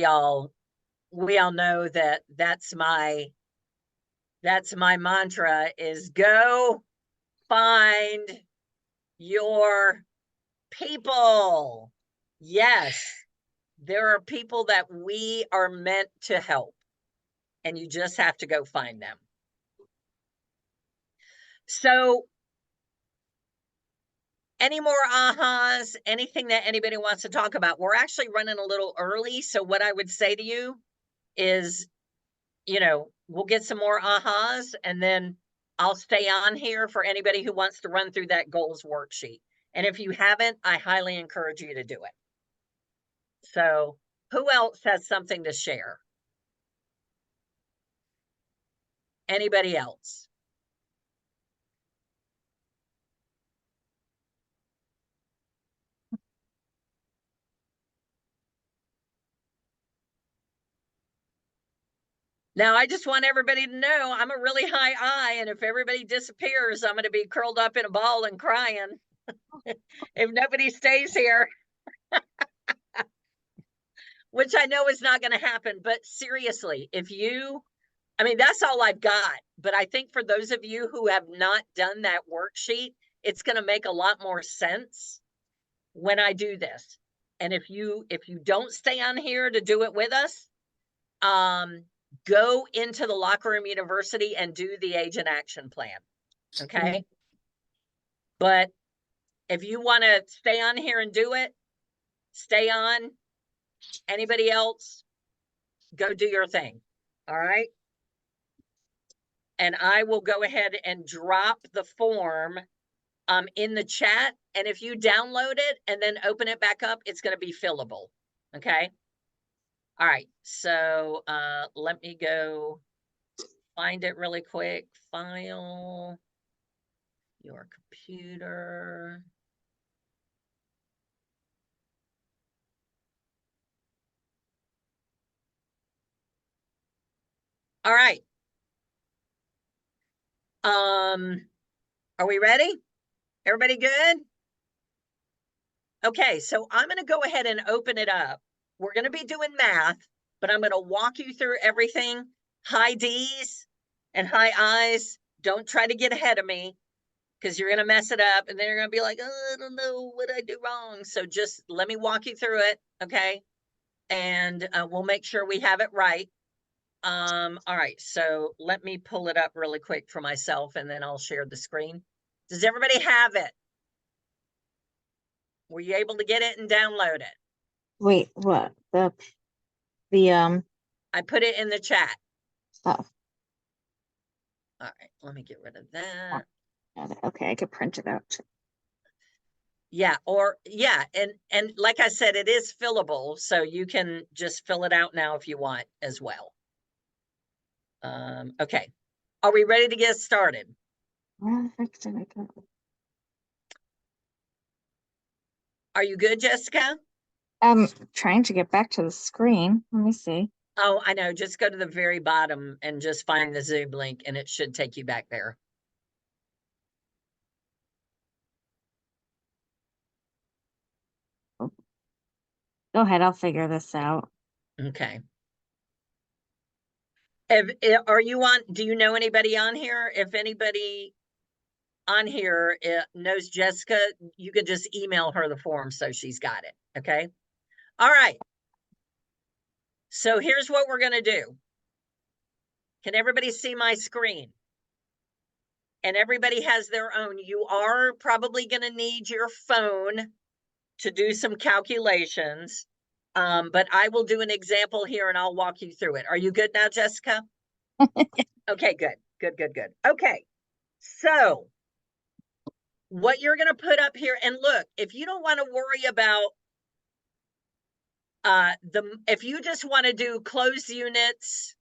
all know that that's my mantra is go find your people. Yes, there are people that we are meant to help, and you just have to go find them. So, any more ahas, anything that anybody wants to talk about? We're actually running a little early. So what I would say to you is, we'll get some more ahas, and then I'll stay on here for anybody who wants to run through that goals worksheet. And if you haven't, I highly encourage you to do it. So who else has something to share? Anybody else? Now, I just want everybody to know I'm a really high I, and if everybody disappears, I'm going to be curled up in a ball and crying if nobody stays here, which I know is not going to happen. But seriously, I mean, that's all I've got. But I think for those of you who have not done that worksheet, it's going to make a lot more sense when I do this. And if you don't stay on here to do it with us, go into the Locker Room University and do the Agent Action Plan. Okay. But if you want to stay on here and do it, stay on. Anybody else, go do your thing. All right. And I will go ahead and drop the form in the chat. And if you download it and then open it back up, it's going to be fillable. Okay. All right. So let me go find it really quick. File, your computer. All right. Are we ready? Everybody good? Okay, so I'm going to go ahead and open it up. We're going to be doing math, but I'm going to walk you through everything. High D's and high I's. Don't try to get ahead of me because you're going to mess it up and then you're going to be like, oh, I don't know what I do wrong. So just let me walk you through it. Okay. And we'll make sure we have it right. All right. So let me pull it up really quick for myself and then I'll share the screen. Does everybody have it? Were you able to get it and download it? Wait, what? I put it in the chat. Oh, All right, let me get rid of that. got it. Okay, I could print it out. Yeah, and like I said, it is fillable, so you can just fill it out now if you want as well. Okay, are we ready to get started? Where the frick did I go? Are you good, Jessica? I'm trying to get back to the screen. Let me see. Oh, I know. Just go to the very bottom and just find the Zoom link, and it should take you back there. Go ahead, I'll figure this out. Okay. Are you on? Do you know anybody on here? If anybody on here knows Jessica, you could just email her the form so she's got it. Okay. All right. So here's what we're going to do. Can everybody see my screen? And everybody has their own. You are probably going to need your phone to do some calculations. But I will do an example here and I'll walk you through it. Are you good now, Jessica? Okay, good. Good. Okay. So what you're going to put up here, and look, if you don't want to worry about if you just want to do closed units,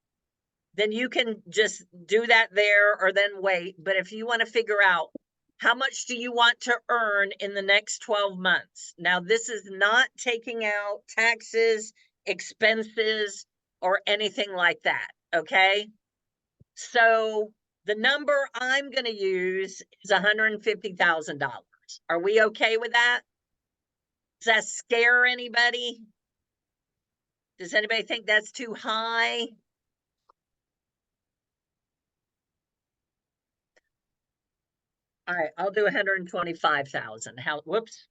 then you can just do that there or then wait. But if you want to figure out how much do you want to earn in the next 12 months? Now, this is not taking out taxes, expenses, or anything like that. Okay. So the number I'm going to use is $150,000. Are we okay with that? Does that scare anybody? Does anybody think that's too high? All right, I'll do 125,000. Whoops.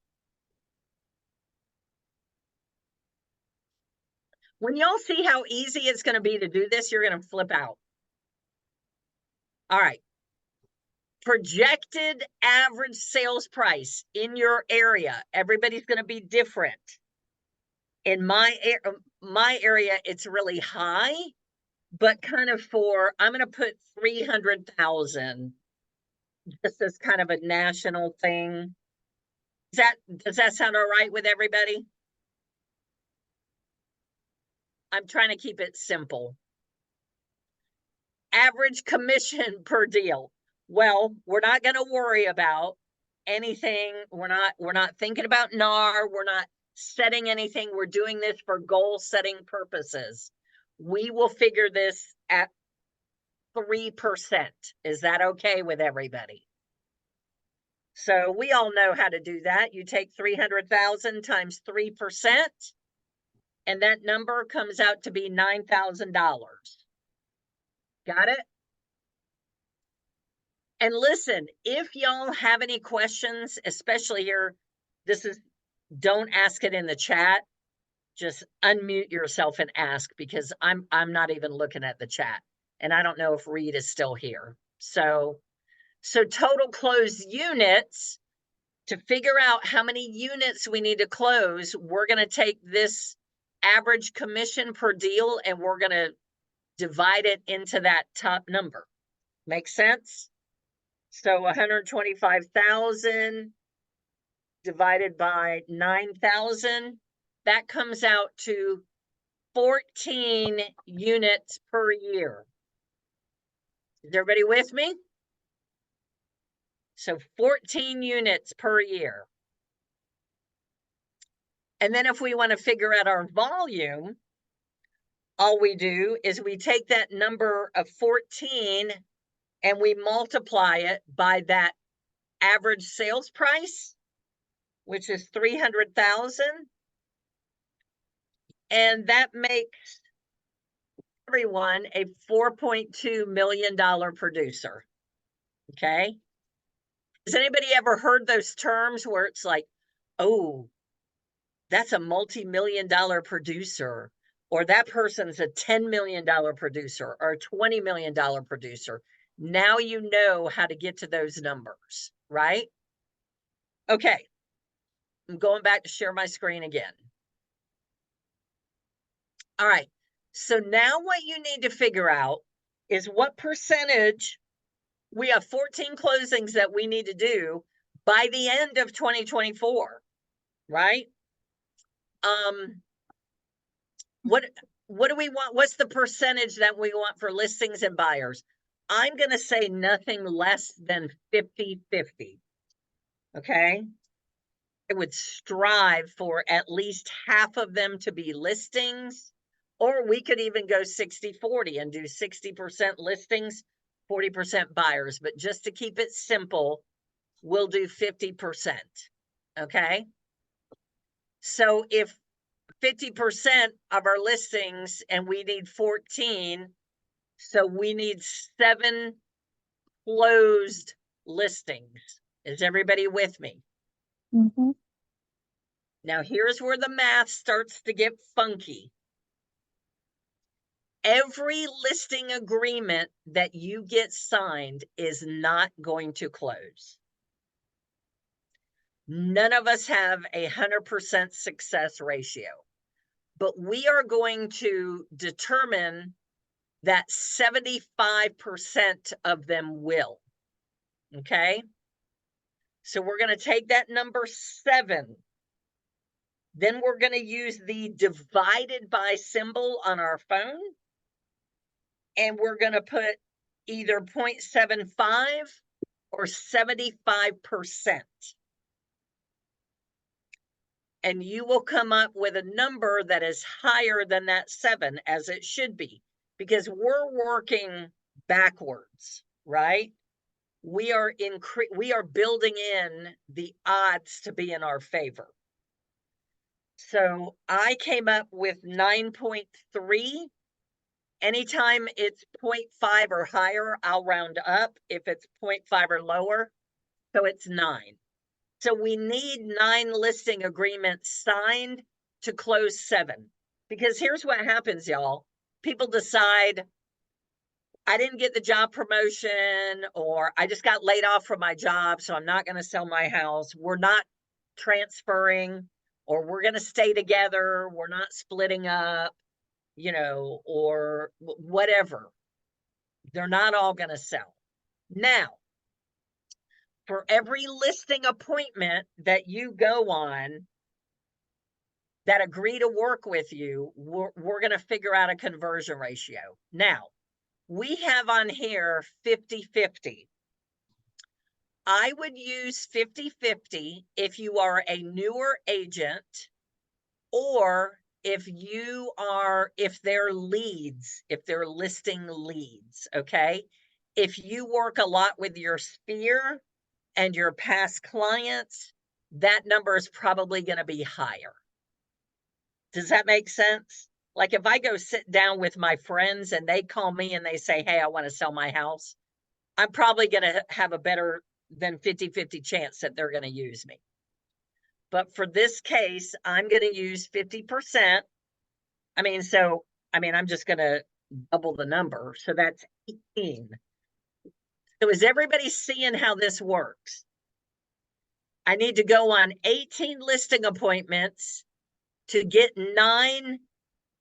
When y'all see how easy it's going to be to do this, you're going to flip out. All right. Projected average sales price in your area. Everybody's going to be different. In my area, it's really high, but kind of I'm going to put 300,000 just as kind of a national thing. Does that sound all right with everybody? I'm trying to keep it simple. Average commission per deal. Well, we're not going to worry about anything. We're not thinking about NAR. We're not setting anything. We're doing this for goal setting purposes. we will figure this at 3%. Is that okay with everybody? So we all know how to do that. You take 300,000 times 3%, and that number comes out to be $9,000. Got it? And listen, if y'all have any questions, especially here, don't ask it in the chat. Just unmute yourself and ask, because I'm not even looking at the chat, and I don't know if Reed is still here. So total closed units, to figure out how many units we need to close, we're going to take this average commission per deal and we're going to divide it into that top number. Make sense? So 125,000 divided by 9,000, that comes out to 14 units per year. Is everybody with me? So 14 units per year. And then if we want to figure out our volume, all we do is we take that number of 14 and we multiply it by that average sales price, which is 300,000. And that makes everyone a $4.2 million producer. Okay. Has anybody ever heard those terms where it's like, oh, that's a multi-million-dollar producer, or that person's a $10 million producer or a $20 million producer? Now you know how to get to those numbers, right? Okay. I'm going back to share my screen again. All right. So now what you need to figure out is what percentage. We have 14 closings that we need to do by the end of 2024, right? What do we want? What's the percentage that we want for listings and buyers? I'm going to say nothing less than 50-50. Okay. I would strive for at least half of them to be listings, or we could even go 60-40 and do 60% listings, 40% buyers. But just to keep it simple, we'll do 50%. Okay. So if 50% of our listings and we need 14, so we need 7 closed listings. Is everybody with me? Mm-hmm. Now here's where the math starts to get funky. Every listing agreement that you get signed is not going to close. None of us have 100% success ratio, but we are going to determine that 75% of them will. Okay. So we're going to take that number 7. Then we're going to use the divided by symbol on our phone. And we're going to put either 0.75 or 75%. And you will come up with a number that is higher than that 7, as it should be, because we're working backwards, right? We are building in the odds to be in our favor. So I came up with 9.3. Anytime it's 0.5 or higher, I'll round up. If it's 0.5 or lower, so it's 9. So we need 9 listing agreements signed to close 7. Because here's what happens, y'all. People decide, I didn't get the job promotion, or I just got laid off from my job, so I'm not going to sell my house. We're not transferring, or we're going to stay together. We're not splitting up, or whatever. They're not all going to sell. Now, for every listing appointment that you go on that agree to work with you, we're going to figure out a conversion ratio. Now, we have on here 50-50. I would use 50-50 if you are a newer agent or if they're leads, if they're listing leads, okay? If you work a lot with your sphere and your past clients, that number is probably going to be higher. Does that make sense? Like if I go sit down with my friends and they call me and they say, hey, I want to sell my house, I'm probably going to have a better than 50-50 chance that they're going to use me. But for this case, I'm going to use 50%. I'm just going to double the number. So that's 18. So is everybody seeing how this works? I need to go on 18 listing appointments to get 9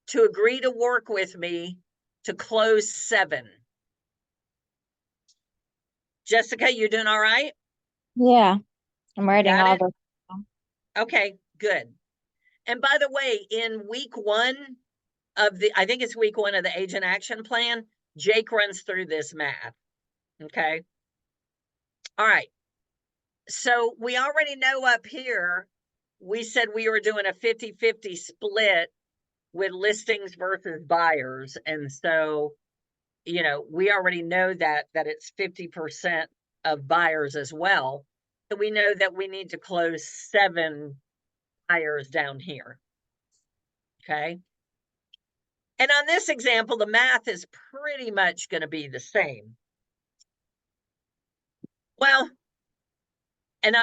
to agree to work with me to close 7. Jessica, you doing all right? Yeah, I'm writing Got all it? the. Okay, good. And by the way, in week 1 I think it's week 1 of the Agent Action Plan, Jake runs through this math. Okay. All right. So we already know up here, we said we were doing a 50-50 split with listings versus buyers. And so, we already know that it's 50% of buyers as well. So we know that we need to close 7 buyers down here. Okay. And on this example, the math is pretty much going to be the same. Well,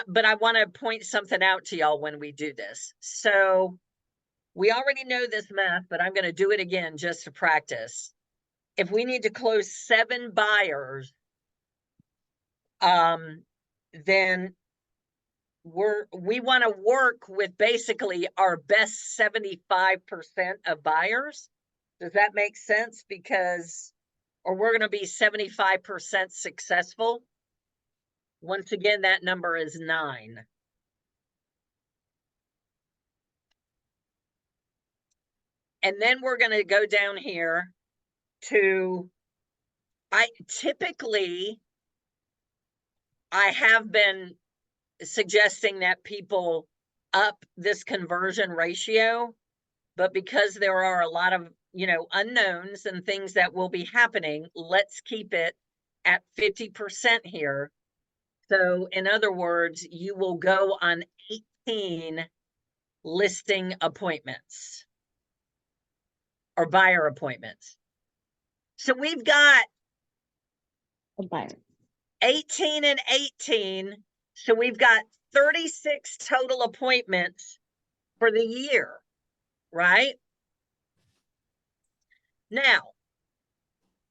but I want to point something out to y'all when we do this. So we already know this math, but I'm going to do it again just to practice. If we need to close 7 buyers, then we want to work with basically our best 75% of buyers. Does that make sense? Or we're going to be 75% successful. Once again, that number is 9. And then we're going to go down here to, I have been suggesting that people up this conversion ratio, but because there are a lot of, unknowns and things that will be happening, let's keep it at 50% here. So in other words, you will go on 18 listing appointments or buyer appointments. So we've got 18 and 18. So we've got 36 total appointments for the year, right? Now,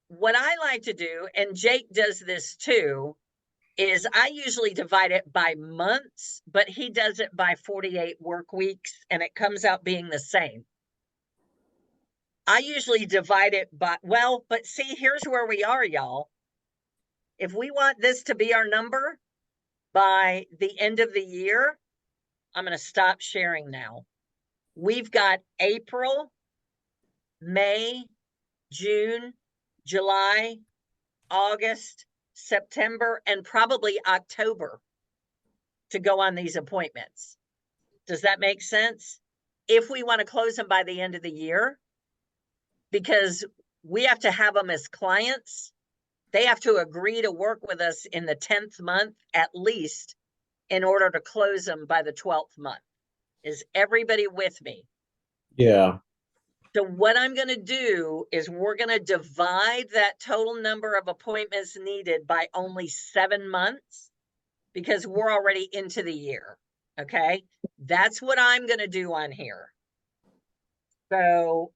what I like to do, and Jake does this too, is I usually divide it by months, but he does it by 48 work weeks, and it comes out being the same. I usually divide it by, but see, here's where we are, y'all. If we want this to be our number by the end of the year, I'm going to stop sharing now. We've got April, May, June, July, August, September, and probably October to go on these appointments. Does that make sense? If we want to close them by the end of the year, because we have to have them as clients, they have to agree to work with us in the 10th month at least in order to close them by the 12th month. Is everybody with me? Yeah. So what I'm going to do is we're going to divide that total number of appointments needed by only 7 months because we're already into the year. Okay. That's what I'm going to do on here. So,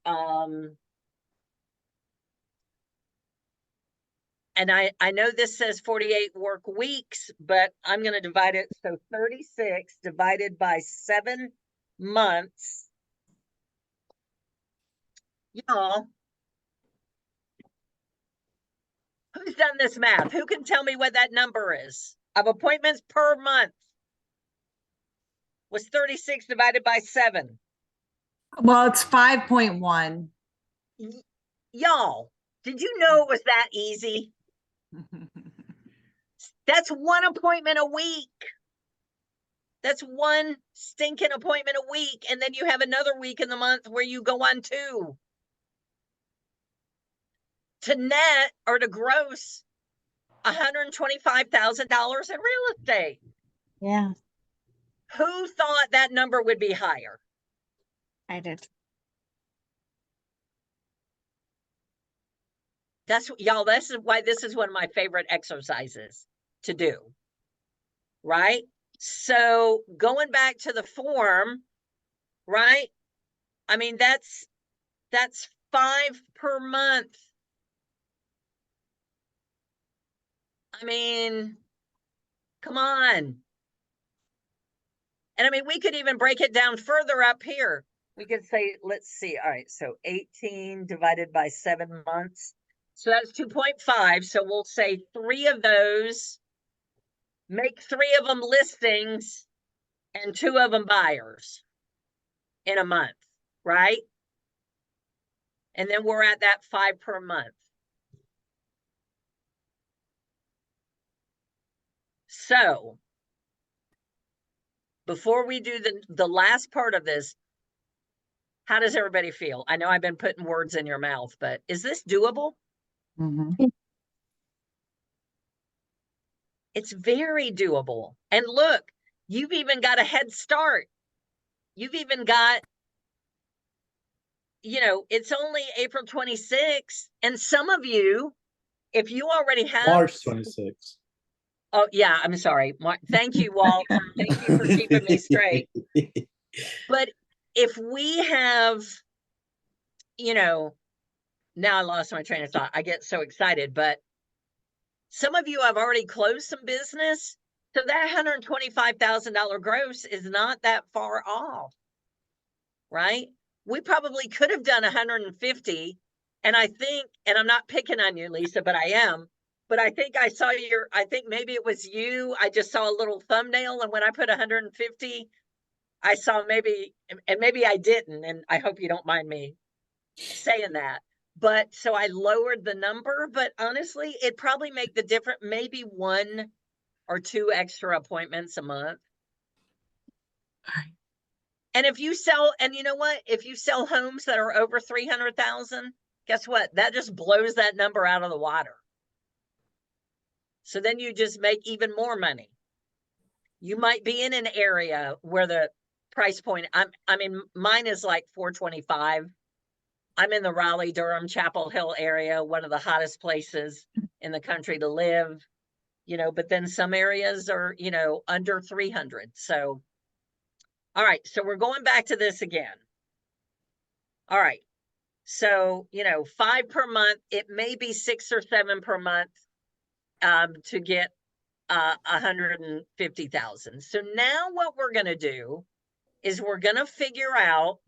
and I know this says 48 work weeks, but I'm going to divide it. So 36 divided by 7 months. Y'all, who's done this math? Who can tell me what that number is of appointments per month? Was 36 divided by 7? Well, it's 5.1. Y'all, did you know it was that easy? That's 1 appointment a week. That's one stinking appointment a week. And then you have another week in the month where you go on 2. To net or to gross $125,000 in real estate. Yeah, Who thought that number would be higher? I did. That's y'all, this is why this is one of my favorite exercises to do. Right? So going back to the form, right? I mean, that's 5 per month. I mean, come on. And I mean, we could even break it down further up here. We could say, let's see. All right. So 18 divided by 7 months. So that's 2.5. So we'll say 3 of those, make 3 of them listings and 2 of them buyers in a month, right? And then we're at that 5 per month. So before we do the last part of this, how does everybody feel? I know I've been putting words in your mouth, but is this doable? It's very doable. And look, you've even got a head start. You've even got, it's only April 26th. And some of you, if you already have March 26th. Oh, yeah, I'm sorry. Thank you, Walt. Thank you for keeping me straight. But if we have, now I lost my train of thought. I get so excited, but some of you have already closed some business. So that $125,000 gross is not that far off, right? We probably could have done 150. And I think, and I'm not picking on you, Lisa, but I am. But I think I saw I think maybe it was you. I just saw a little thumbnail. And when I put 150, I saw maybe, and maybe I didn't. And I hope you don't mind me saying that. But so I lowered the number, but honestly, it'd probably make the difference, maybe 1 or 2 extra appointments a month. And if you sell, and you know what, if you sell homes that are over 300,000, guess what? That just blows that number out of the water. So then you just make even more money. You might be in an area where the price point, I mean, mine is like 425. I'm in the Raleigh, Durham, Chapel Hill area, one of the hottest places in the country to live, but then some areas are, under 300. So, all right. So we're going back to this again. All right. So, 5 per month, it may be 6 or 7 per month to get 150,000. So now what we're going to do is we're going to figure out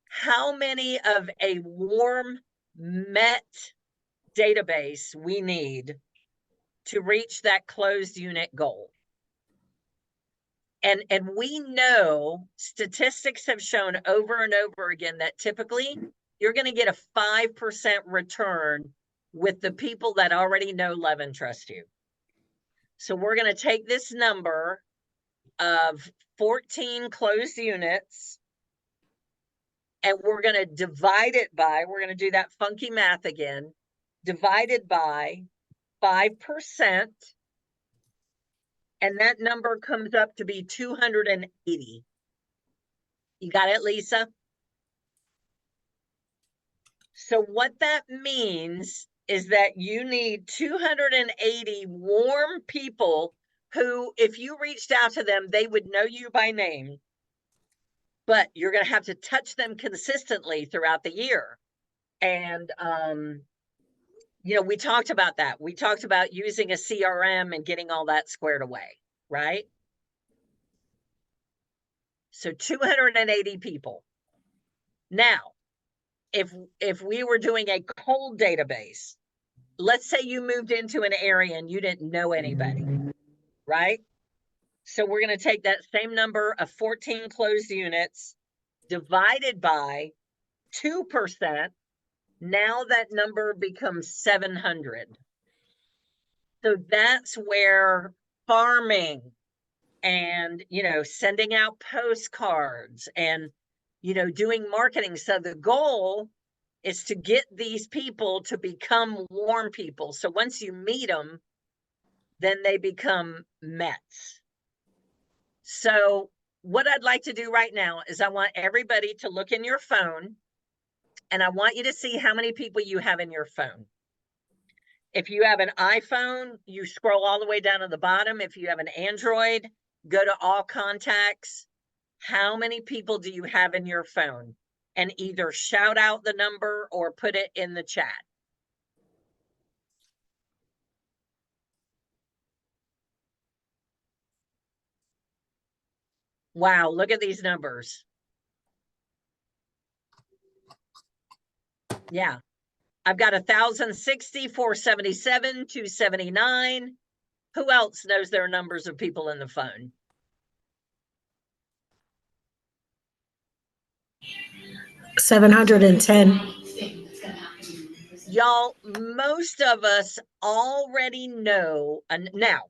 how many of a warm Met database we need to reach that closed unit goal. And we know statistics have shown over and over again that typically you're going to get a 5% return with the people that already know, love, and trust you. So we're going to take this number of 14 closed units and we're going to divide it by, we're going to do that funky math again, divided by 5%. And that number comes up to be 280. You got it, Lisa? So what that means is that you need 280 warm people who, if you reached out to them, they would know you by name, but you're going to have to touch them consistently throughout the year. And, we talked about that. We talked about using a CRM and getting all that squared away, right? So 280 people. Now, if we were doing a cold database, let's say you moved into an area and you didn't know anybody, right? So we're going to take that same number of 14 closed units divided by 2%. Now that number becomes 700. So that's where farming and, sending out postcards and, doing marketing. So the goal is to get these people to become warm people. So once you meet them, then they become Mets. So what I'd like to do right now is I want everybody to look in your phone, and I want you to see how many people you have in your phone. If you have an iPhone, you scroll all the way down to the bottom. If you have an Android, go to all contacts. How many people do you have in your phone? And either shout out the number or put it in the chat. Wow, look at these numbers. Yeah. I've got 1,060, 477, 279. Who else knows their numbers of people in the phone? $710. Y'all, most of us already know. And now,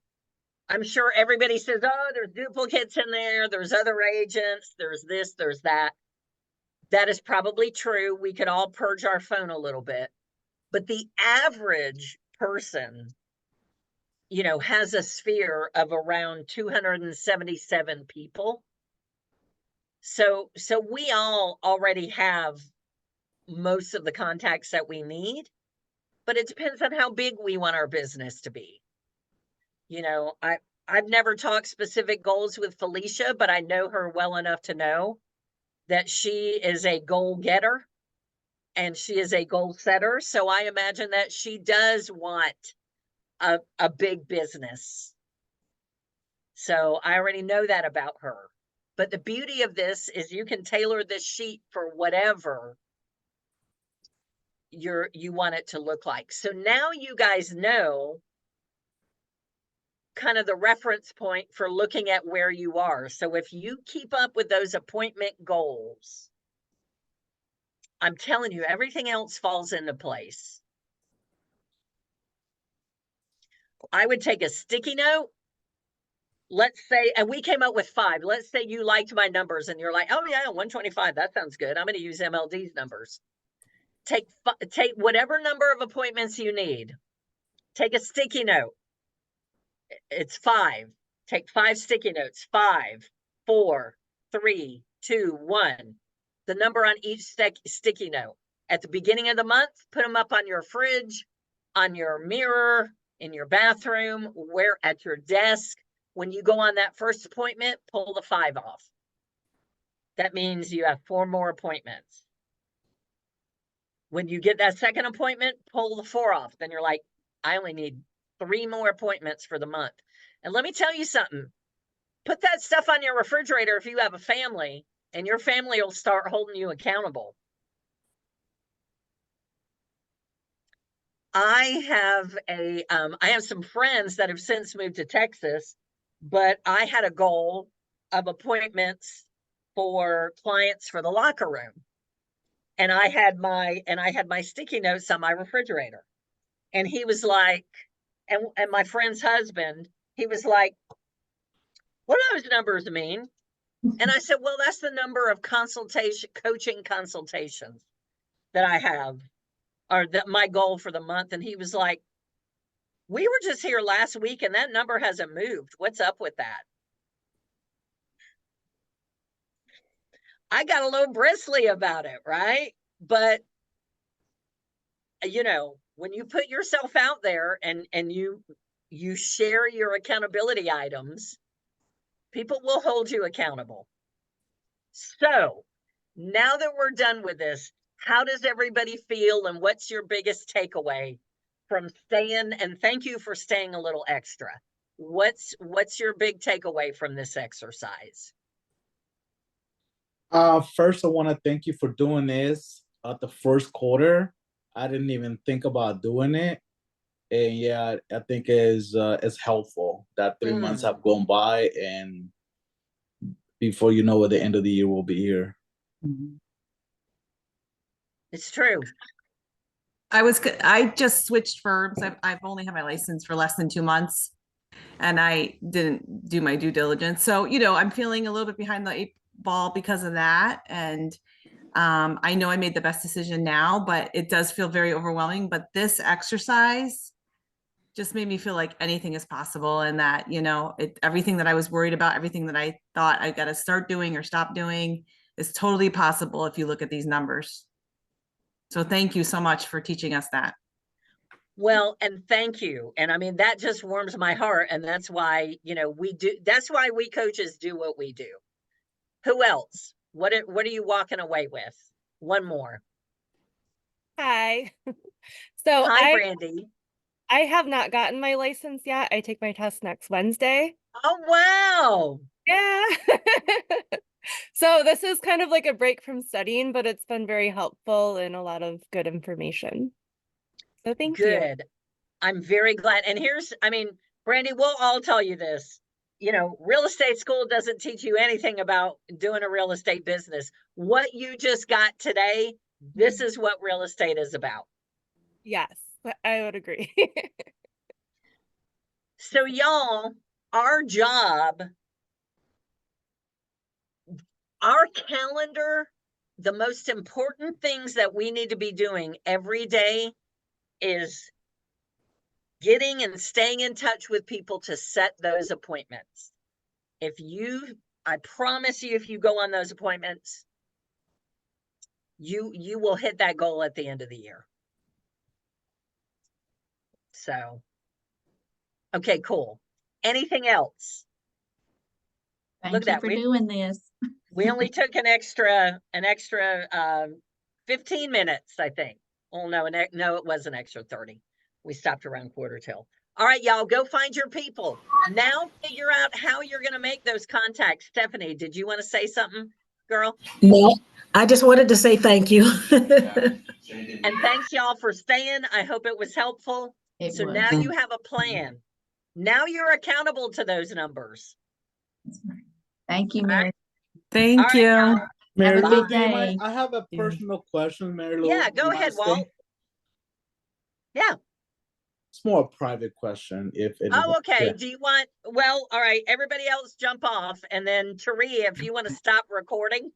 I'm sure everybody says, oh, there's duplicates in there. There's other agents. There's this, there's that. That is probably true. We could all purge our phone a little bit. But the average person, has a sphere of around 277 people. So we all already have most of the contacts that we need, but it depends on how big we want our business to be. I've never talked specific goals with Felicia, but I know her well enough to know that she is a goal getter and she is a goal setter. So I imagine that she does want a big business. So I already know that about her. But the beauty of this is you can tailor this sheet for whatever you want it to look like. So now you guys know kind of the reference point for looking at where you are. So if you keep up with those appointment goals, I'm telling you, everything else falls into place. I would take a sticky note. Let's say, and we came up with 5. Let's say you liked my numbers and you're like, oh yeah, 125, that sounds good. I'm going to use MLD's numbers. Take whatever number of appointments you need. Take a sticky note. It's 5. Take 5 sticky notes. 5, 4, 3, 2, 1. The number on each sticky note. At the beginning of the month, put them up on your fridge, on your mirror, in your bathroom, where at your desk. When you go on that first appointment, pull the 5 off. That means you have 4 more appointments. When you get that second appointment, pull the 4 off. Then you're like, I only need 3 more appointments for the month. And let me tell you something. Put that stuff on your refrigerator if you have a family, and your family will start holding you accountable. I have some friends that have since moved to Texas, but I had a goal of appointments for clients for the locker room. And I had my sticky notes on my refrigerator. And he was like, and my friend's husband, he was like, what do those numbers mean? And I said, well, that's the number of coaching consultations that I have, or that my goal for the month. And he was like, we were just here last week and that number hasn't moved. What's up with that? I got a little bristly about it, right? But when you put yourself out there and you share your accountability items, people will hold you accountable. So now that we're done with this, how does everybody feel and what's your biggest takeaway from staying? And thank you for staying a little extra. What's your big takeaway from this exercise? First, I want to thank you for doing this at the first quarter. I didn't even think about doing it. And yeah, I think it's helpful that 3 months have gone by, and before you know it, the end of the year will be here. It's true. I just switched firms. I've only had my license for less than 2 months. and I didn't do my due diligence. So, I'm feeling a little bit behind the 8 ball because of that. And I know I made the best decision now, but it does feel very overwhelming. But this exercise just made me feel like anything is possible, and that, everything that I was worried about, everything that I thought I got to start doing or stop doing is totally possible if you look at these numbers. So thank you so much for teaching us that. Well, and thank you. And I mean, that just warms my heart. And that's why, that's why we coaches do what we do. Who else? What are you walking away with? One more. Hi. So Hi, Brandy. I have not gotten my license yet. I take my test next Wednesday. Oh, wow. Yeah. So this is kind of like a break from studying, but it's been very helpful and a lot of good information. So thank you. Good. I'm very glad. And Brandy, we'll all tell you this. Real estate school doesn't teach you anything about doing a real estate business. What you just got today, this is what real estate is about. Yes, I would agree. So y'all, our job, our calendar, the most important things that we need to be doing every day is getting and staying in touch with people to set those appointments. I promise you, if you go on those appointments, you will hit that goal at the end of the year. So, okay, cool. Anything else? Thank you for doing this. We only took an extra 15 minutes, I think. Oh, no, it was an extra 30. We stopped around quarter till. All right, y'all, go find your people. Now figure out how you're going to make those contacts. Stephanie, did you want to say something, girl? No, I just wanted to say thank you. And thanks, y'all, for staying. I hope it was helpful. Now you have a plan. Now you're accountable to those numbers. Thank you, Mary. Thank you. Mary Have a Lou, good day. I have a personal question, Mary Lou. Yeah, go ahead, Walt. Yeah. It's more a private question. Okay. Do you want, all right, everybody else jump off. And then Taria, if you want to stop recording.